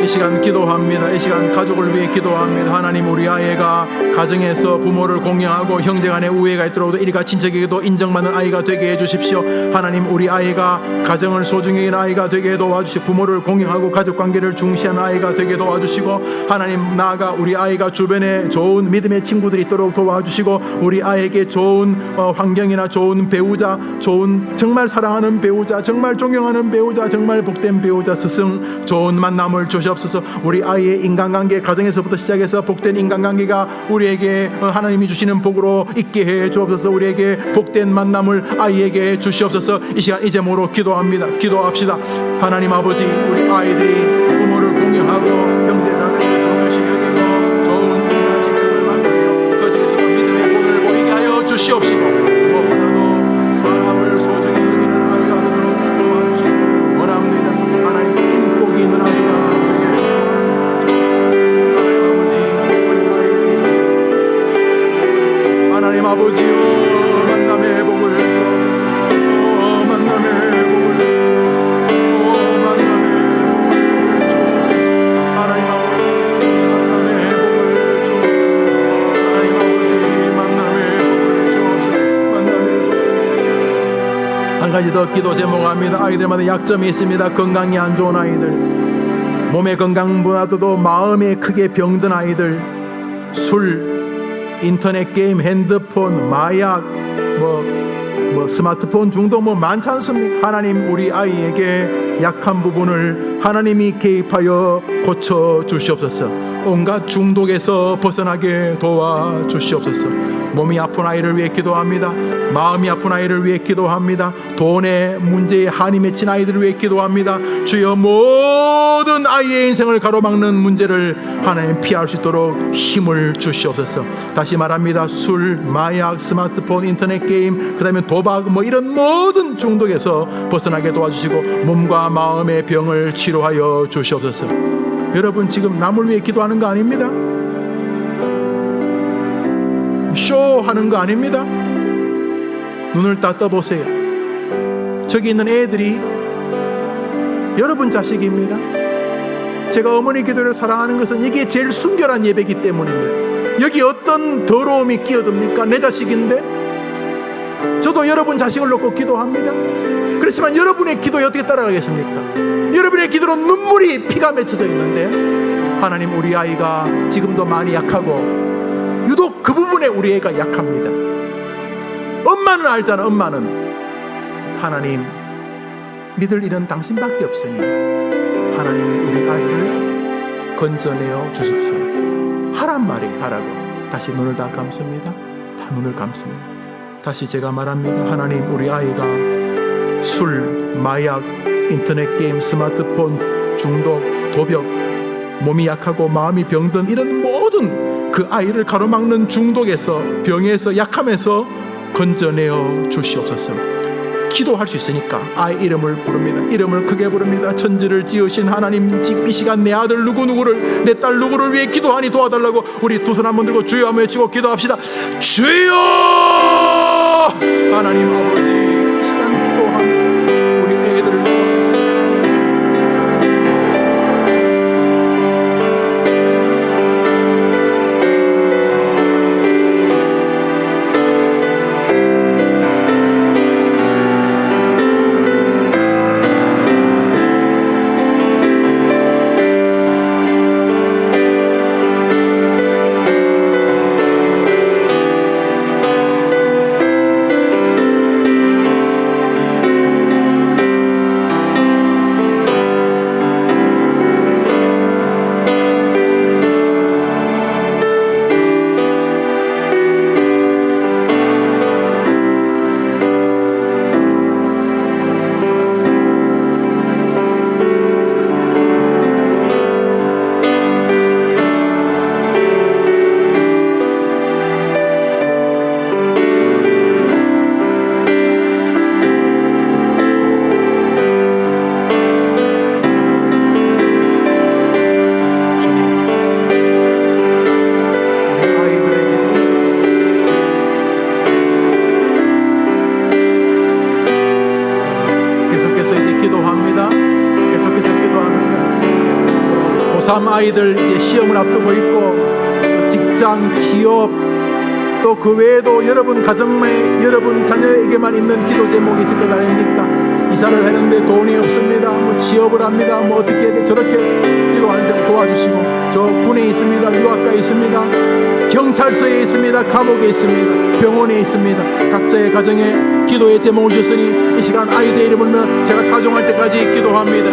이 시간 기도합니다. 이 시간 가족을 위해 기도합니다. 하나님 우리 아이가 가정에서 부모를 공경하고 형제간의 우애가 있도록 일가 친척에게도 인정받는 아이가 되게 해주십시오. 하나님 우리 아이가 가정을 소중히 여기는 아이가 되게 도와주시고 부모를 공경하고 가족관계를 중시하는 아이가 되게 도와주시고 하나님 나아가 우리 아이가 주변에 좋은 믿음의 친구들이 있도록 도와주시고 우리 아이에게 좋은 환경이나 좋은 배우자, 좋은 정말 사랑하는 배우자, 정말 존경하는 배우자, 정말 복된 배우자 스승 좋은 만남을 주시옵소서. 우리 아이의 인간관계 가정에서부터 시작해서 복된 인간관계가 우리에게 하나님이 주시는 복으로 있게 해 주옵소서. 우리에게 복된 만남을 아이에게 주시옵소서. 이 시간 이제 모로 기도합니다. 기도합시다. 하나님 아버지 우리 아이들이 부모를 공경하고 형제자매를 중요시 여기고 좋은 일이나 친척을 만나며 그 속에서도 믿음의 본을 보이게 하여 주시옵시고 무엇보다도 사람을 소중히 여기는 아이가 되도록 도와주시기를 원합니다. 하나님 행복이 있는 아이가 하나님 아버지요 만남의 복을 주옵소서. 만남의 복을 주옵소서. 만남의 복을 주옵소서. 하나님 아버지 만남의 복을 주옵소서. 하나님 아버지 만남의 복을 주옵소서. 만남의 복. 한 가지 더 기도 제목합니다. 아이들마다 약점이 있습니다. 건강이 안 좋은 아이들, 몸의 건강보다도 마음에 크게 병든 아이들, 술, 인터넷 게임, 핸드폰, 마약, 스마트폰 중독 많지 않습니까? 하나님 우리 아이에게 약한 부분을 하나님이 개입하여 고쳐 주시옵소서. 온갖 중독에서 벗어나게 도와 주시옵소서. 몸이 아픈 아이를 위해 기도합니다. 마음이 아픈 아이를 위해 기도합니다. 돈의 문제에 한이 맺힌 아이들을 위해 기도합니다. 주여 모든 아이의 인생을 가로막는 문제를 하나님 피할 수 있도록 힘을 주시옵소서. 다시 말합니다. 술, 마약, 스마트폰, 인터넷 게임, 그 다음에 도박 이런 모든 중독에서 벗어나게 도와주시고 몸과 마음의 병을 치료하여 주시옵소서. 여러분 지금 남을 위해 기도하는 거 아닙니다. 쇼하는 거 아닙니다. 눈을 딱 떠보세요. 저기 있는 애들이 여러분 자식입니다. 제가 어머니 기도를 사랑하는 것은 이게 제일 순결한 예배이기 때문입니다. 여기 어떤 더러움이 끼어듭니까? 내 자식인데. 저도 여러분 자식을 놓고 기도합니다. 그렇지만 여러분의 기도에 어떻게 따라가겠습니까? 여러분의 기도로 눈물이 피가 맺혀져 있는데 하나님 우리 아이가 지금도 많이 약하고 유독 그 부분에 우리 애가 약합니다. 엄마는 알잖아. 엄마는 하나님 믿을 일은 당신밖에 없으니 하나님이 우리 아이를 건져내어 주십시오. 하란 말이 하라고. 다시 눈을 다 감습니다. 다 눈을 감습니다. 다시 제가 말합니다. 하나님 우리 아이가 술, 마약, 인터넷 게임, 스마트폰 중독, 도벽, 몸이 약하고 마음이 병든 이런 모든 그 아이를 가로막는 중독에서 병에서 약함에서 건져내어 주시옵소서. 기도할 수 있으니까 아이 이름을 부릅니다. 이름을 크게 부릅니다. 천지를 지으신 하나님, 지금 이 시간 내 아들 누구누구를, 내 딸 누구를 위해 기도하니 도와달라고 우리 두 손 한번 들고 주여 한번 외치고 기도합시다. 주여! 하나님 아버지, 이 시간 기도한 우리 애들을 고3 아이들 이제 시험을 앞두고 있고, 또 직장, 취업, 또 그 외에도 여러분 가정에 여러분 자녀에게만 있는 기도 제목이 있을 것 아닙니까? 이사를 하는데 돈이 없습니다. 뭐 취업을 합니다. 뭐 어떻게 해야 돼? 저렇게 기도하는 점 도와주시고, 저 군에 있습니다. 유학가에 있습니다. 경찰서에 있습니다. 감옥에 있습니다. 병원에 있습니다. 각자의 가정에 기도의 제목을 주셨으니 이 시간 아이들의 이름을 불며 제가 타종할 때까지 기도합니다.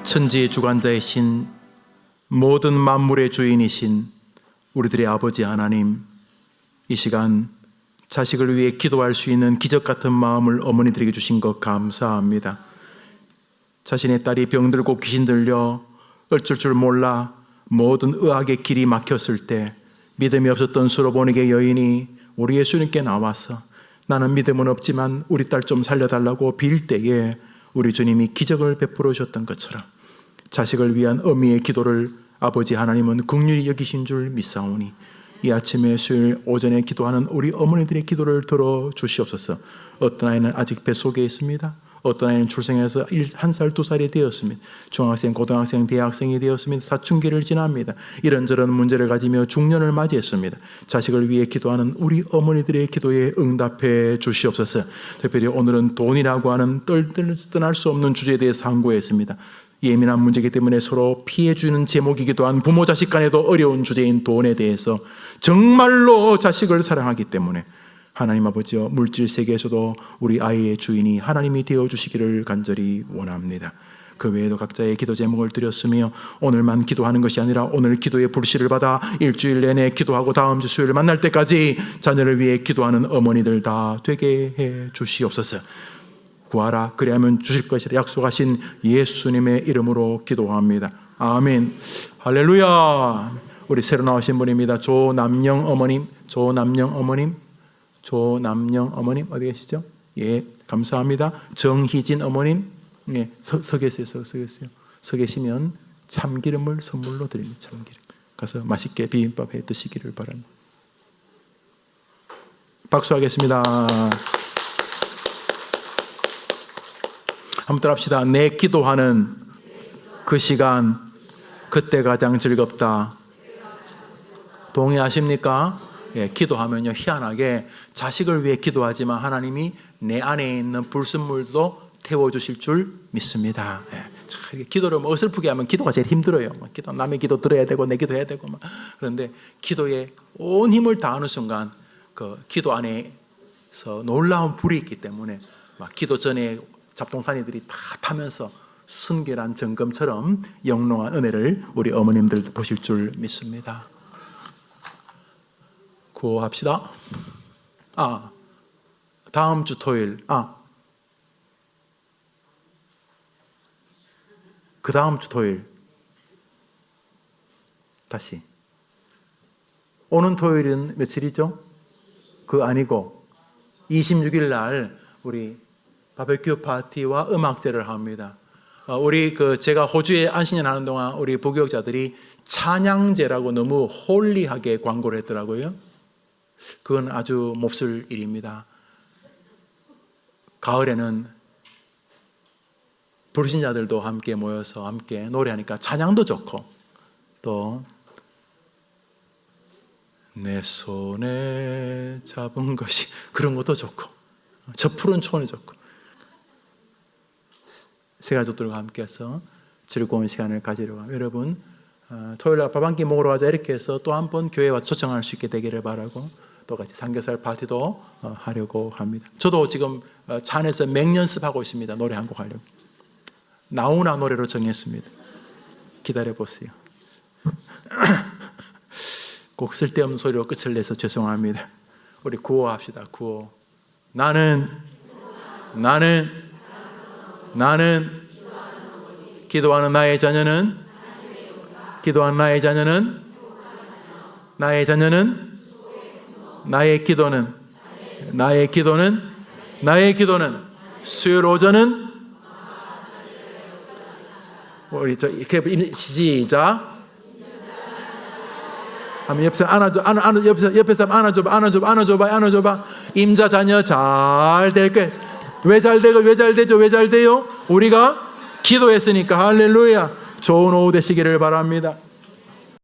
천지의 주관자이신 모든 만물의 주인이신 우리들의 아버지 하나님, 이 시간 자식을 위해 기도할 수 있는 기적 같은 마음을 어머니들에게 주신 것 감사합니다. 자신의 딸이 병들고 귀신 들려 어쩔 줄 몰라 모든 의학의 길이 막혔을 때 믿음이 없었던 수로보니게 여인이 우리 예수님께 나와서 나는 믿음은 없지만 우리 딸 좀 살려달라고 빌 때에 우리 주님이 기적을 베풀어 주셨던 것처럼 자식을 위한 어미의 기도를 아버지 하나님은 긍휼히 여기신 줄 믿사오니 이 아침에 수요일 오전에 기도하는 우리 어머니들의 기도를 들어주시옵소서. 어떤 아이는 아직 뱃속에 있습니다. 어떤 아이는 출생해서 1살, 2살이 되었습니다. 중학생, 고등학생, 대학생이 되었습니다. 사춘기를 지납니다. 이런저런 문제를 가지며 중년을 맞이했습니다. 자식을 위해 기도하는 우리 어머니들의 기도에 응답해 주시옵소서. 특별히 오늘은 돈이라고 하는 떠날 수 없는 주제에 대해 상고했습니다. 예민한 문제이기 때문에 서로 피해주는 제목이기도 한 부모 자식 간에도 어려운 주제인 돈에 대해서 정말로 자식을 사랑하기 때문에 하나님 아버지여 물질 세계에서도 우리 아이의 주인이 하나님이 되어주시기를 간절히 원합니다. 그 외에도 각자의 기도 제목을 드렸으며 오늘만 기도하는 것이 아니라 오늘 기도의 불씨를 받아 일주일 내내 기도하고 다음 주 수요일 만날 때까지 자녀를 위해 기도하는 어머니들 다 되게 해 주시옵소서. 구하라 그리하면 주실 것이라 약속하신 예수님의 이름으로 기도합니다. 아멘. 할렐루야. 우리 새로 나오신 분입니다. 조남영 어머님, 조남영 어머님, 조남영 어머님 어디 계시죠? 예, 감사합니다. 정희진 어머님, 예, 서 계세요. 서 계시면 참기름을 선물로 드립니다. 참기름. 가서 맛있게 비빔밥 해 드시기를 바랍니다. 박수하겠습니다. 한번 따라합시다. 내 기도하는 그 시간, 그때 가장 즐겁다. 동의하십니까? 예, 기도하면요, 희한하게 자식을 위해 기도하지만 하나님이 내 안에 있는 불순물도 태워주실 줄 믿습니다. 예, 참, 기도를 어설프게 하면 기도가 제일 힘들어요. 남의 기도 들어야 되고 내 기도 해야 되고 막. 그런데 기도에 온 힘을 다하는 순간 그 기도 안에서 놀라운 불이 있기 때문에 막 기도 전에 잡동사니들이 다 타면서 순결한 점검처럼 영롱한 은혜를 우리 어머님들도 보실 줄 믿습니다. 구호합시다. 다음 주 토요일, 그 다음 주 토요일, 다시. 오는 토요일은 며칠이죠? 그 아니고 26일 날 우리 바베큐 파티와 음악제를 합니다. 우리 제가 호주에 안식년 하는 동안 우리 부교육자들이 찬양제라고 너무 홀리하게 광고를 했더라고요. 그건 아주 몹쓸 일입니다. 가을에는 불신자들도 함께 모여서 함께 노래하니까 찬양도 좋고 또 내 손에 잡은 것이 그런 것도 좋고 저 푸른 촌이 좋고 세 가족들과 함께해서 즐거운 시간을 가지려고 합니다. 여러분 토요일날 밥 한 끼 먹으러 가자 이렇게 해서 또 한 번 교회에 와서 초청할 수 있게 되기를 바라고 또 같이 삼겹살 파티도 하려고 합니다. 저도 지금 차 안에서 맹연습하고 있습니다. 노래 한 곡 하려고. 나훈아 노래로 정했습니다. 기다려보세요. 꼭 쓸데없는 소리로 끝을 내서 죄송합니다. 우리 구호합시다. 구호. 나는 기도하는 나의 자녀는 나의 기도는 수요일 오전은 우리 시작. 한번 옆에서 안아줘봐. 임자 자녀 잘 될 거예요. 왜 잘 되죠? 우리가 기도했으니까. 할렐루야. 좋은 오후 되시기를 바랍니다.